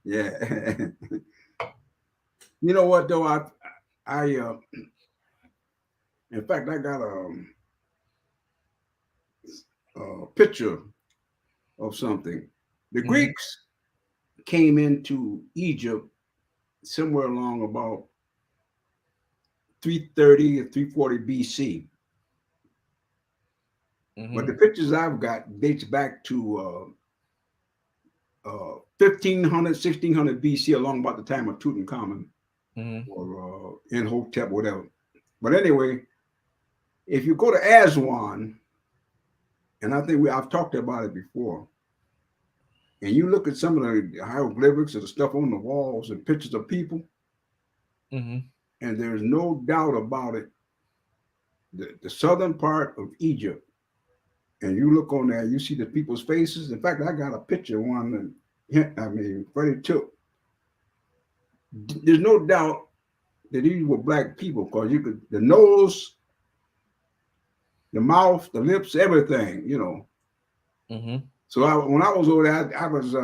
Speaker 2: Yeah. You know what though? In fact, I got a picture of something. The Greeks came into Egypt somewhere along about 330 or 340 BC. But the pictures I've got dates back to 1500, 1600 BC, along about the time of Tutankhamun or Imhotep, whatever. But anyway, if you go to Aswan, and I think I've talked about it before, and you look at some of the hieroglyphics and the stuff on the walls and pictures of people, and there's no doubt about it, the southern part of Egypt, and you look on there, you see the people's faces. In fact, I got a picture of one that Freddie took. There's no doubt that these were black people because you could, the nose, the mouth, the lips, everything, you know. So when I was over there, I was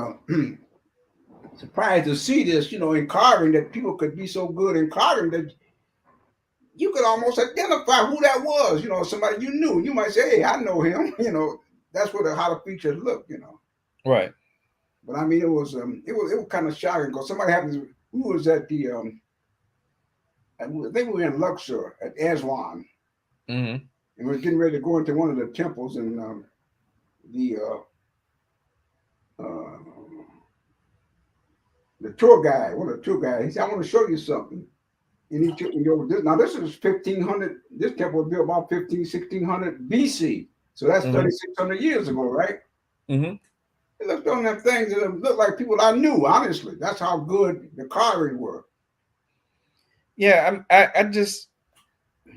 Speaker 2: surprised to see this, you know, in carving, that people could be so good in carving that you could almost identify who that was, you know, somebody you knew. You might say, hey, I know him, you know. That's what how the features look, you know.
Speaker 1: Right.
Speaker 2: But I mean, it was kind of shocking because somebody happened. Who was at the I think we were in Luxor at Aswan, and we were getting ready to go into one of the temples, and the tour guide, one of the tour guys, he said, I want to show you something. And he took me over this. Now, this is 1500, this temple was built about 1600 BC. So that's 3,600 years ago, right? He looked on them things and it looked like people I knew, honestly. That's how good the carving were.
Speaker 1: Yeah, I just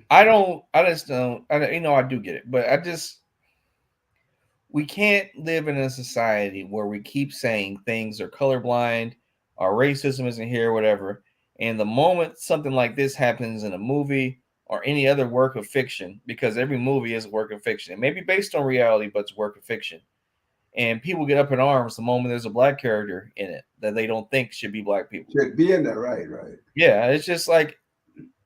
Speaker 1: don't, you know, I do get it, but we can't live in a society where we keep saying things are colorblind, our racism isn't here, whatever. And the moment something like this happens in a movie or any other work of fiction, because every movie is a work of fiction, it may be based on reality, but it's a work of fiction. And people get up in arms the moment there's a black character in it that they don't think should be black people.
Speaker 2: Should be in there, right.
Speaker 1: Yeah, it's just like,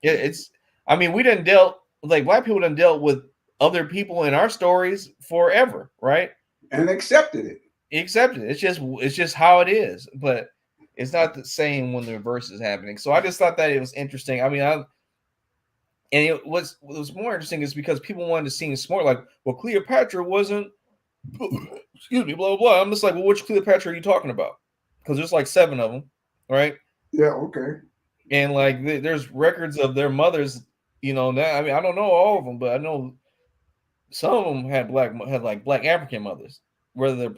Speaker 1: it's, I mean, we done dealt, like black people done dealt with other people in our stories forever, right?
Speaker 2: And accepted it.
Speaker 1: It's just how it is. But it's not the same when the reverse is happening. So I just thought that it was interesting. I mean, what was more interesting is because people wanted to seem smart, like, well, Cleopatra wasn't, excuse me, blah blah blah. I'm just like, well, which Cleopatra are you talking about? Because there's like 7 of them, right?
Speaker 2: Yeah, okay.
Speaker 1: And like, there's records of their mothers, you know. Now, I mean, I don't know all of them, but I know some of them had black African mothers, whether they're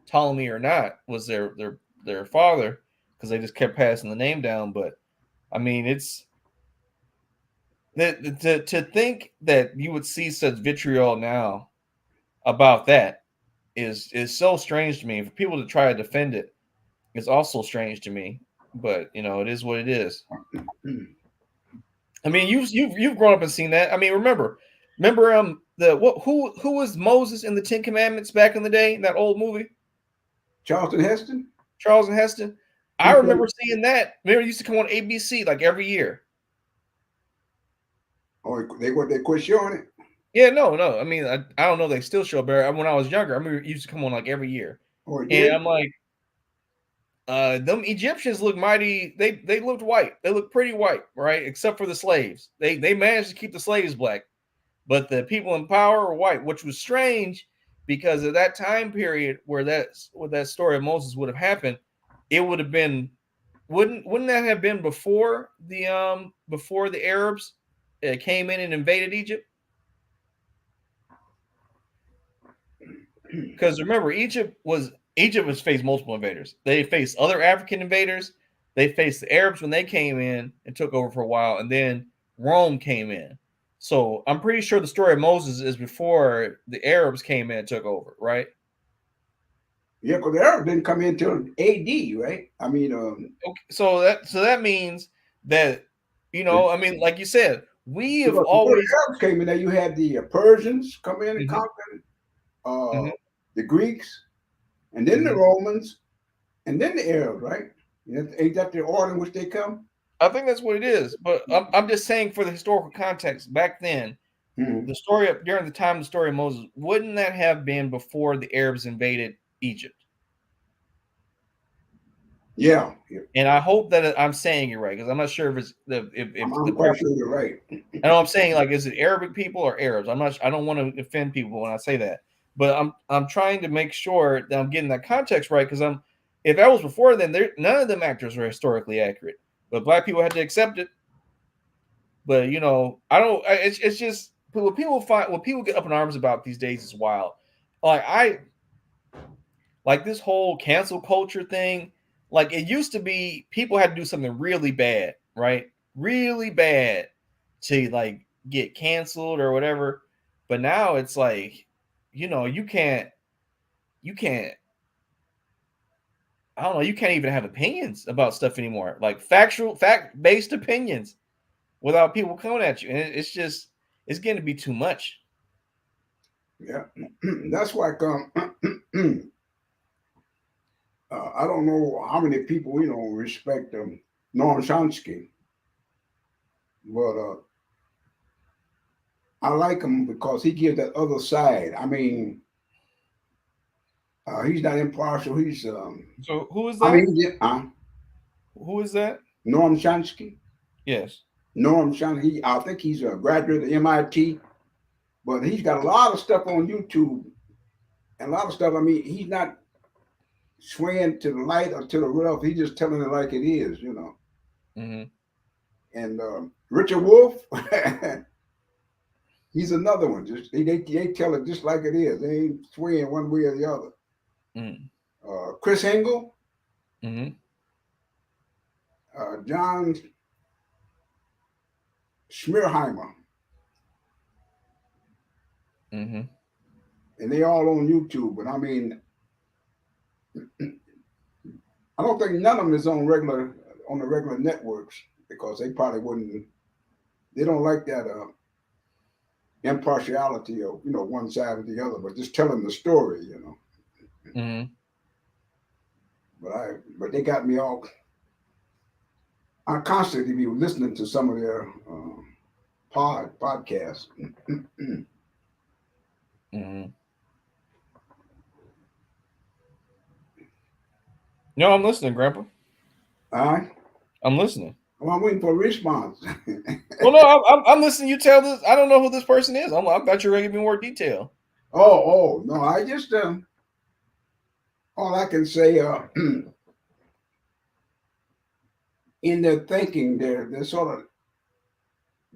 Speaker 1: Ptolemy or not was their father, because they just kept passing the name down. But I mean, it's to think that you would see such vitriol now about that is so strange to me. For people to try to defend it is also strange to me. But you know, it is what it is. I mean, you've grown up and seen that. I mean, remember who was Moses in the 10 Commandments back in the day in that old movie?
Speaker 2: Charlton Heston.
Speaker 1: I remember seeing that. Remember, it used to come on ABC like every year.
Speaker 2: Oh, they quit showing it?
Speaker 1: Yeah, no. I mean, I don't know if they still show, but when I was younger, I remember it used to come on like every year.
Speaker 2: Oh, it
Speaker 1: and
Speaker 2: did?
Speaker 1: I'm like, them Egyptians look mighty. They looked white. They looked pretty white, right? Except for the slaves. They managed to keep the slaves black, but the people in power were white, which was strange because of that time period where that story of Moses would have happened. It would have been wouldn't that have been before the Arabs came in and invaded Egypt? Because remember, Egypt was Egypt has faced multiple invaders. They faced other African invaders. They faced the Arabs when they came in and took over for a while, and then Rome came in. So I'm pretty sure the story of Moses is before the Arabs came in and took over, right?
Speaker 2: Yeah, because the Arabs didn't come in until AD, right? I mean,
Speaker 1: Okay, so that means that I mean, like you said, we have
Speaker 2: because before
Speaker 1: always.
Speaker 2: the Arabs came in there, you had the Persians come in and
Speaker 1: Mhm,
Speaker 2: conquer
Speaker 1: mhm,
Speaker 2: the Greeks, and then the
Speaker 1: mhm.
Speaker 2: Romans, and then the Arabs, right? Ain't that the order in which they come?
Speaker 1: I think that's what it is. But I'm just saying for the historical context back then,
Speaker 2: Mm-hmm.
Speaker 1: the story during the time of the story of Moses, wouldn't that have been before the Arabs invaded Egypt?
Speaker 2: Yeah, yeah.
Speaker 1: And I hope that I'm saying it right because I'm not sure if it's if the
Speaker 2: I'm quite sure you're right.
Speaker 1: I know I'm saying like is it Arabic people or Arabs? I'm not. I don't want to offend people when I say that, but I'm trying to make sure that I'm getting that context right because if that was before then, none of them actors are historically accurate, but black people had to accept it. But I don't. It's just what people get up in arms about these days is wild. Like like this whole cancel culture thing. Like it used to be, people had to do something really bad, right? Really bad to like get canceled or whatever. But now it's like, you can't. I don't know. You can't even have opinions about stuff anymore, like fact based opinions, without people coming at you, and it's just it's getting to be too much.
Speaker 2: Yeah, that's like I don't know how many people respect Norm Chomsky, but I like him because he gives that other side. I mean, he's not impartial. He's
Speaker 1: So who is
Speaker 2: I
Speaker 1: that?
Speaker 2: mean,
Speaker 1: Who is that?
Speaker 2: Norm Chomsky.
Speaker 1: Yes.
Speaker 2: Norm Chomsky. I think he's a graduate of MIT, but he's got a lot of stuff on YouTube and a lot of stuff. I mean, he's not swaying to the light or to the left. He's just telling it like it is.
Speaker 1: Mm-hmm.
Speaker 2: And Richard Wolf, he's another one. Just they tell it just like it is. They ain't swaying one way or the other.
Speaker 1: Mm-hmm.
Speaker 2: Chris Engel,
Speaker 1: Mm-hmm.
Speaker 2: John Schmierheimer,
Speaker 1: Mm-hmm.
Speaker 2: and they all on YouTube. But I mean, I don't think none of them is on the regular networks because they probably wouldn't. They don't like that impartiality of one side or the other, but just telling the story.
Speaker 1: Mm-hmm.
Speaker 2: But they got me all. I constantly be listening to some of their podcasts.
Speaker 1: Mm-hmm. No, I'm listening, Grandpa.
Speaker 2: All right.
Speaker 1: I'm listening.
Speaker 2: Well, I'm waiting for a response.
Speaker 1: Well, no, I'm listening. You tell this. I don't know who this person is. I thought you were gonna give me more detail.
Speaker 2: Oh, no! I just all I can say in their thinking, they're sort of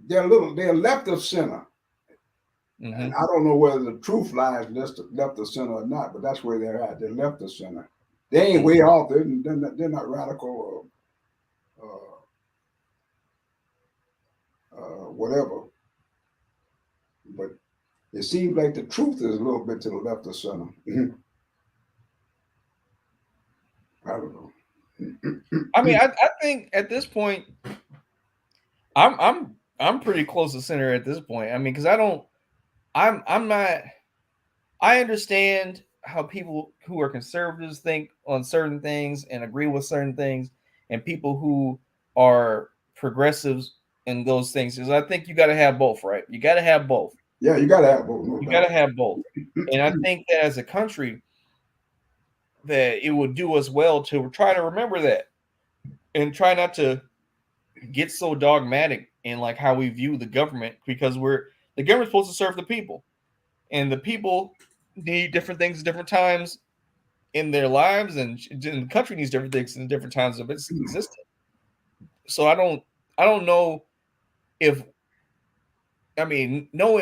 Speaker 2: they're left of center,
Speaker 1: Mm-hmm.
Speaker 2: and I don't know whether the truth lies left of center or not, but that's where they're at. They're left of center. They ain't way off. They're not radical or whatever, but it seems like the truth is a little bit to the left of center. I don't know.
Speaker 1: I mean, I think at this point, I'm pretty close to center at this point. I mean, because I'm not. I understand how people who are conservatives think on certain things and agree with certain things, and people who are progressives in those things. Because I think you got to have both, right? You got to have both.
Speaker 2: Yeah, you got to have both, no
Speaker 1: You got to
Speaker 2: doubt.
Speaker 1: have both. And I think that as a country, that it would do us well to try to remember that and try not to get so dogmatic in like how we view the government, because the government's supposed to serve the people, and the people need different things at different times in their lives, and the country needs different things in different times of its existence. So I don't know if I mean no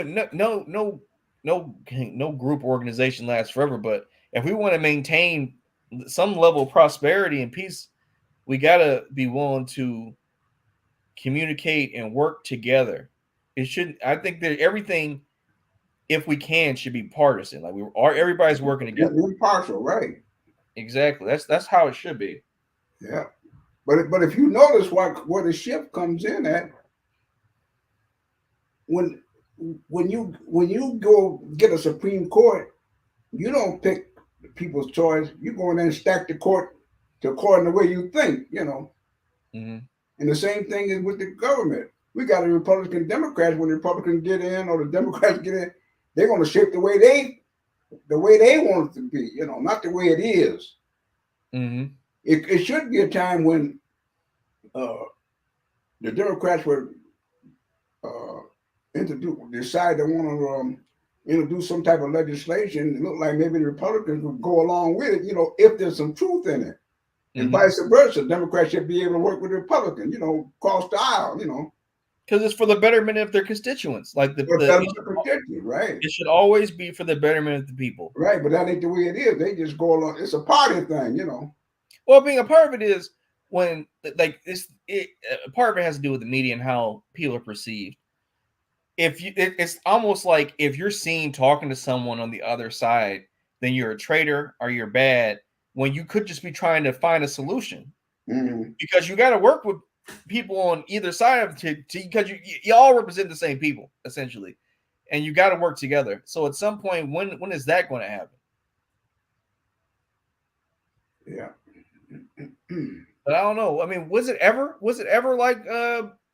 Speaker 1: group organization lasts forever, but if we want to maintain some level of prosperity and peace, we gotta be willing to communicate and work together. It shouldn't. I think that everything, if we can, should be partisan. Like we are, everybody's working together.
Speaker 2: Impartial, right?
Speaker 1: Exactly. That's how it should be.
Speaker 2: Yeah. But if you notice where the shift comes in at, when you go get a Supreme Court, you don't pick people's choice. You go in there and stack the court to according to the way you think,
Speaker 1: Mm-hmm.
Speaker 2: And the same thing is with the government. We got a Republican Democrats. When the Republicans get in or the Democrats get in, they're going to shape the way they want it to be, not the way it is.
Speaker 1: Mm-hmm.
Speaker 2: It should be a time when the Democrats would decide they want to introduce some type of legislation. It looked like maybe the Republicans would go along with it, if there's some truth in it. And vice versa. Democrats should be able to work with the Republicans, cross the aisle,
Speaker 1: Because it's for the betterment of their constituents. Like
Speaker 2: right.
Speaker 1: It should always be for the betterment of the people.
Speaker 2: Right, but that ain't the way it is. They just go along. It's a party thing,
Speaker 1: Well, being a part of it is when part of it has to do with the media and how people are perceived. It's almost like if you're seen talking to someone on the other side, then you're a traitor or you're bad, when you could just be trying to find a solution.
Speaker 2: Mm-hmm.
Speaker 1: Because you got to work with people on either side of it because you all represent the same people essentially, and you got to work together. So at some point, when is that going to happen?
Speaker 2: Yeah.
Speaker 1: But I don't know. I mean, was it ever like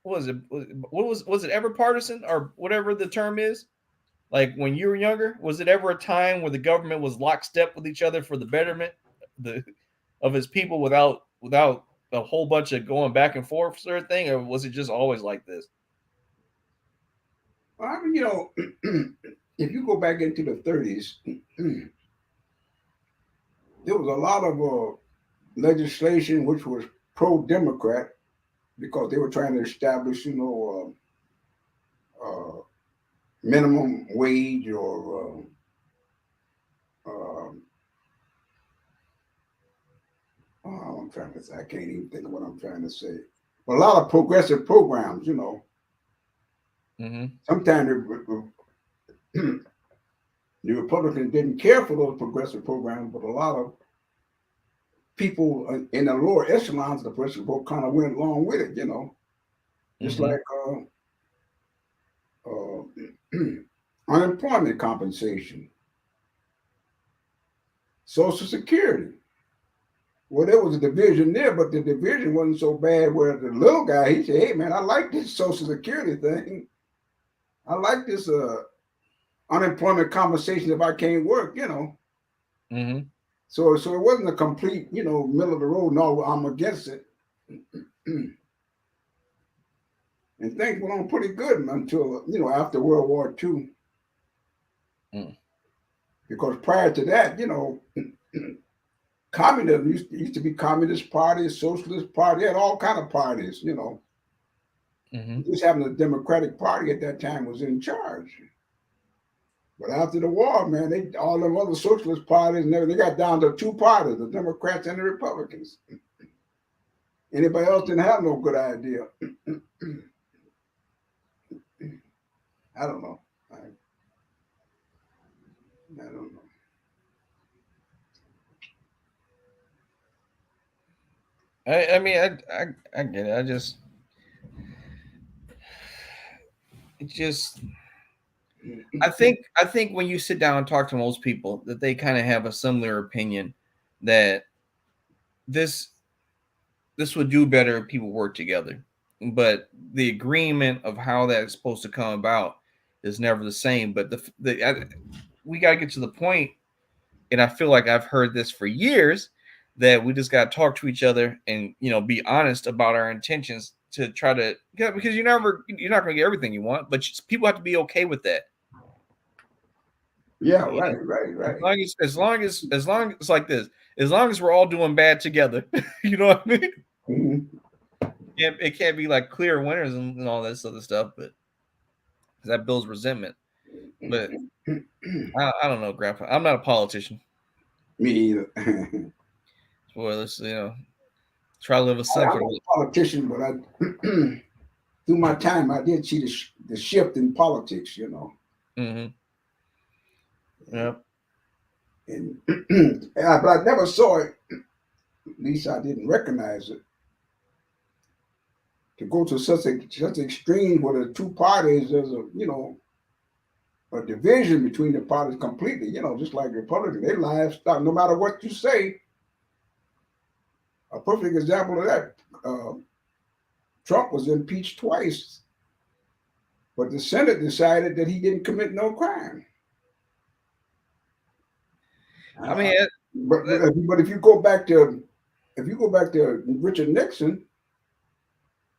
Speaker 1: was it ever partisan or whatever the term is? Like when you were younger, was it ever a time where the government was lockstep with each other for the betterment of his people without a whole bunch of going back and forth sort of thing, or was it just always like this?
Speaker 2: Well, I mean, if you go back into the 30s, there was a lot of legislation which was pro-Democrat because they were trying to establish, minimum wage or I'm trying to say, I can't even think of what I'm trying to say. But a lot of progressive programs,
Speaker 1: Mm-hmm.
Speaker 2: Sometimes the Republicans didn't care for those progressive programs, but a lot of people in the lower echelons of the progressive program kind of went along with it, Just
Speaker 1: Mm-hmm.
Speaker 2: like unemployment compensation, Social Security. Well, there was a division there, but the division wasn't so bad where the little guy, he said, hey, man, I like this Social Security thing. I like this unemployment compensation if I can't work,
Speaker 1: Mm-hmm.
Speaker 2: So it wasn't a complete, middle of the road. No, I'm against it. And things went on pretty good until, after World War II.
Speaker 1: Mm.
Speaker 2: Because prior to that, communism used to be Communist Party, Socialist Party, had all kind of parties,
Speaker 1: Mm-hmm.
Speaker 2: Just having a Democratic Party at that time was in charge. But after the war, man, all them other socialist parties and everything, they got down to two parties, the Democrats and the Republicans. Anybody else didn't have no good idea. I don't know. I don't know.
Speaker 1: I mean, I get it. I think when you sit down and talk to most people, that they kind of have a similar opinion that this would do better if people work together. But the agreement of how that's supposed to come about is never the same. But we got to get to the point, and I feel like I've heard this for years, that we just got to talk to each other and be honest about our intentions to try to, because you're not going to get everything you want, but people have to be okay with that.
Speaker 2: Yeah, right.
Speaker 1: As long as it's like this, as long as we're all doing bad together, you know what I mean?
Speaker 2: Mm-hmm.
Speaker 1: It can't be like clear winners and all this other stuff, but that builds resentment. But I don't know, Grandpa. I'm not a politician.
Speaker 2: Me either.
Speaker 1: Well, let's try to live a
Speaker 2: I'm
Speaker 1: simpler.
Speaker 2: not a politician, but I through my time I did see the shift in politics.
Speaker 1: Mm-hmm. Yeah.
Speaker 2: And but I never saw it. At least I didn't recognize it. To go to such extreme where the two parties, there's a division between the parties completely. Just like Republicans, their lives stop no matter what you say. A perfect example of that. Trump was impeached twice, but the Senate decided that he didn't commit no crime.
Speaker 1: I mean,
Speaker 2: But if you go back to Richard Nixon,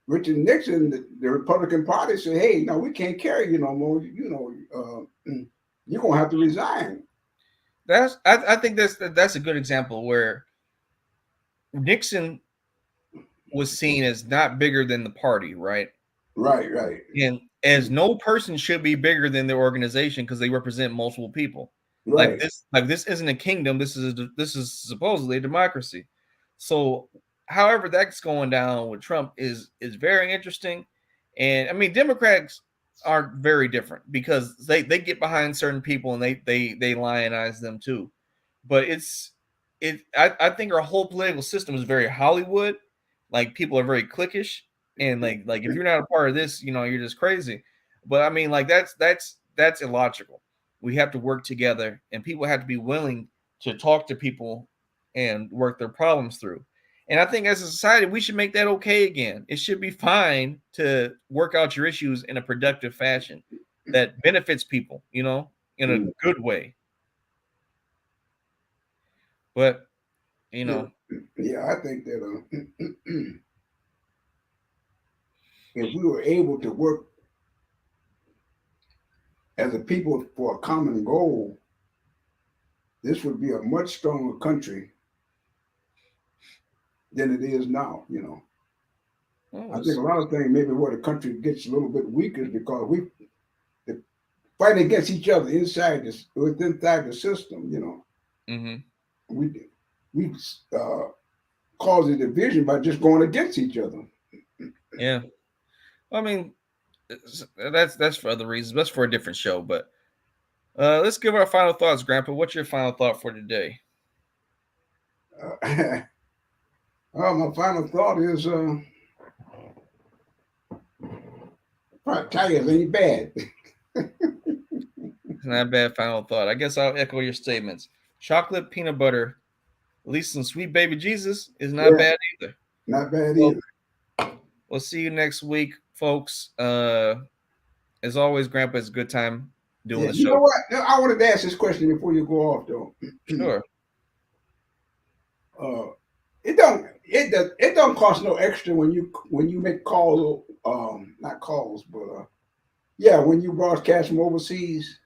Speaker 2: the Republican Party said, "Hey, no, we can't carry you no more. You're gonna have to resign."
Speaker 1: I think that's a good example where Nixon was seen as not bigger than the party, right?
Speaker 2: Right.
Speaker 1: And as no person should be bigger than their organization because they represent multiple people.
Speaker 2: Right.
Speaker 1: Like this isn't a kingdom. This is supposedly a democracy. So, however that's going down with Trump is very interesting. And I mean, Democrats are very different because they get behind certain people and they lionize them too. But I think our whole political system is very Hollywood. Like people are very cliquish and like if you're not a part of this, you're just crazy. But I mean, like that's illogical. We have to work together, and people have to be willing to talk to people and work their problems through. And I think as a society, we should make that okay again. It should be fine to work out your issues in a productive fashion that benefits people, in a good way. But
Speaker 2: Yeah, I think that if we were able to work as a people for a common goal, this would be a much stronger country than it is now. I think a lot of things maybe where the country gets a little bit weaker is because we fight against each other inside the system.
Speaker 1: mm-hmm.
Speaker 2: We cause a division by just going against each other.
Speaker 1: Yeah, I mean, that's for other reasons. That's for a different show. But let's give our final thoughts, Grandpa. What's your final thought for today?
Speaker 2: My final thought is tires ain't bad.
Speaker 1: It's not a bad final thought. I guess I'll echo your statements. Chocolate peanut butter, at least some sweet baby Jesus, is not bad either.
Speaker 2: Not bad either.
Speaker 1: We'll see you next week, folks. As always, Grandpa, it's a good time doing the show.
Speaker 2: You know what? I wanted to ask this question before you go off, though.
Speaker 1: Sure.
Speaker 2: It don't cost no extra when you make calls, not calls, but when you broadcast from overseas.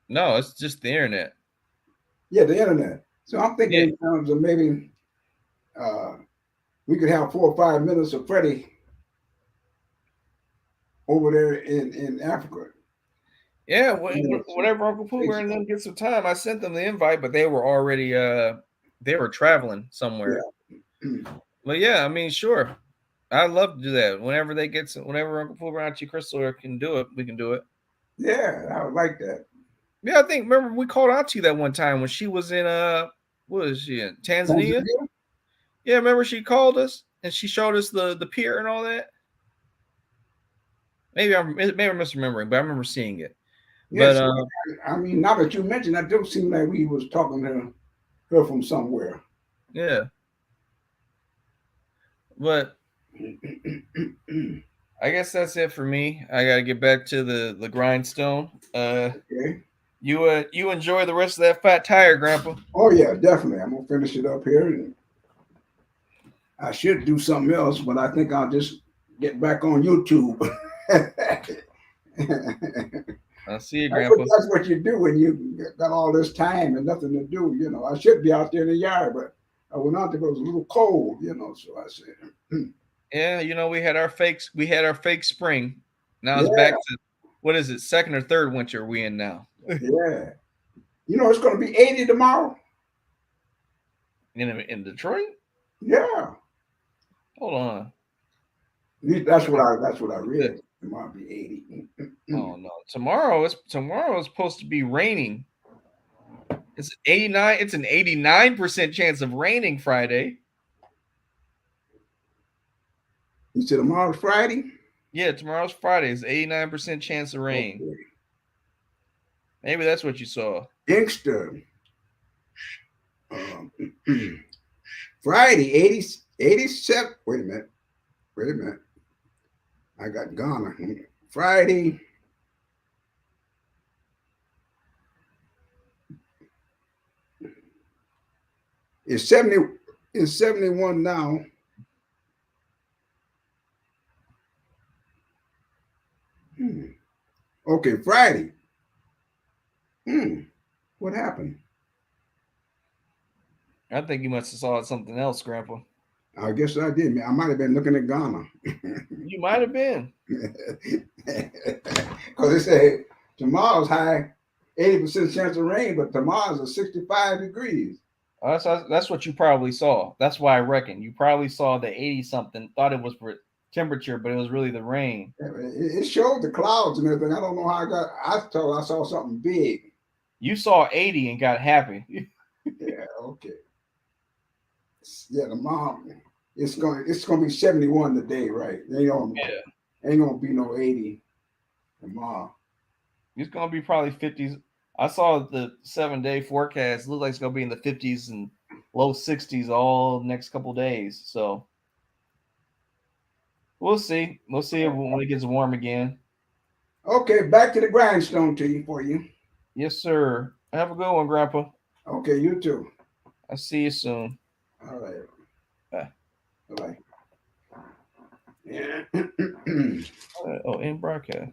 Speaker 1: No, it's just the internet.
Speaker 2: Yeah, the internet. So I'm thinking in terms of maybe we could have 4 or 5 minutes of Freddie over there in Africa.
Speaker 1: Yeah, whatever Uncle Pooh and them get some time. I sent them the invite, but they were already they were traveling somewhere. Yeah. But yeah, I mean, sure. I'd love to do that. Whenever Uncle Pooh and Auntie Crystal can do it, we can do it.
Speaker 2: Yeah, I would like that.
Speaker 1: Yeah, I think remember we called out to you that one time when she was in what was she in? Tanzania? Yeah, remember she called us and she showed us the pier and all that? Maybe I'm misremembering, but I remember seeing it.
Speaker 2: Yes, but I mean, now that you mentioned, that do seem like we was talking to her from somewhere.
Speaker 1: Yeah. But I guess that's it for me. I gotta get back to the grindstone.
Speaker 2: Okay.
Speaker 1: You enjoy the rest of that fat tire, Grandpa.
Speaker 2: Oh yeah, definitely. I'm gonna finish it up here. And I should do something else, but I think I'll just get back on YouTube.
Speaker 1: I'll see you, Grandpa.
Speaker 2: That's what you do when you got all this time and nothing to do. I should be out there in the yard, but I went out there, but it was a little cold. So I said,
Speaker 1: yeah, we had our fake spring. Now it's back to what is it, second or third winter we in now?
Speaker 2: Yeah. It's going to be 80 tomorrow.
Speaker 1: In Detroit?
Speaker 2: Yeah.
Speaker 1: Hold on.
Speaker 2: That's what I read. It might be 80.
Speaker 1: Oh no. Tomorrow is supposed to be raining. It's 89. It's an 89% chance of raining Friday.
Speaker 2: You said tomorrow's Friday?
Speaker 1: Yeah, tomorrow's Friday. It's 89% chance of rain.
Speaker 2: Okay.
Speaker 1: Maybe that's what you saw.
Speaker 2: Gangster. Friday, 87. Wait a minute. I got Ghana. Friday. It's 70. It's 71 now. Okay, Friday. What happened?
Speaker 1: I think you must have saw something else, Grandpa.
Speaker 2: I guess I did. I might have been looking at Ghana.
Speaker 1: You might have been.
Speaker 2: Because it said tomorrow's high, 80% chance of rain, but tomorrow's a 65 degrees.
Speaker 1: That's what you probably saw. That's why I reckon you probably saw the 80 something. Thought it was for temperature, but it was really the rain.
Speaker 2: It showed the clouds and everything. I don't know how I saw something big.
Speaker 1: You saw 80 and got happy.
Speaker 2: Yeah, okay. Yeah, tomorrow it's gonna be 71 today, right? Ain't gonna be no 80 tomorrow.
Speaker 1: It's gonna be probably 50s. I saw the 7-day forecast. Looks like it's gonna be in the 50s and low 60s all next couple days. So we'll see. We'll see when it gets warm again.
Speaker 2: Okay, back to the grindstone for you.
Speaker 1: Yes, sir. Have a good one, Grandpa.
Speaker 2: Okay, you too.
Speaker 1: I'll see you soon.
Speaker 2: All right.
Speaker 1: Bye.
Speaker 2: Bye-bye. Yeah.
Speaker 1: In broadcast.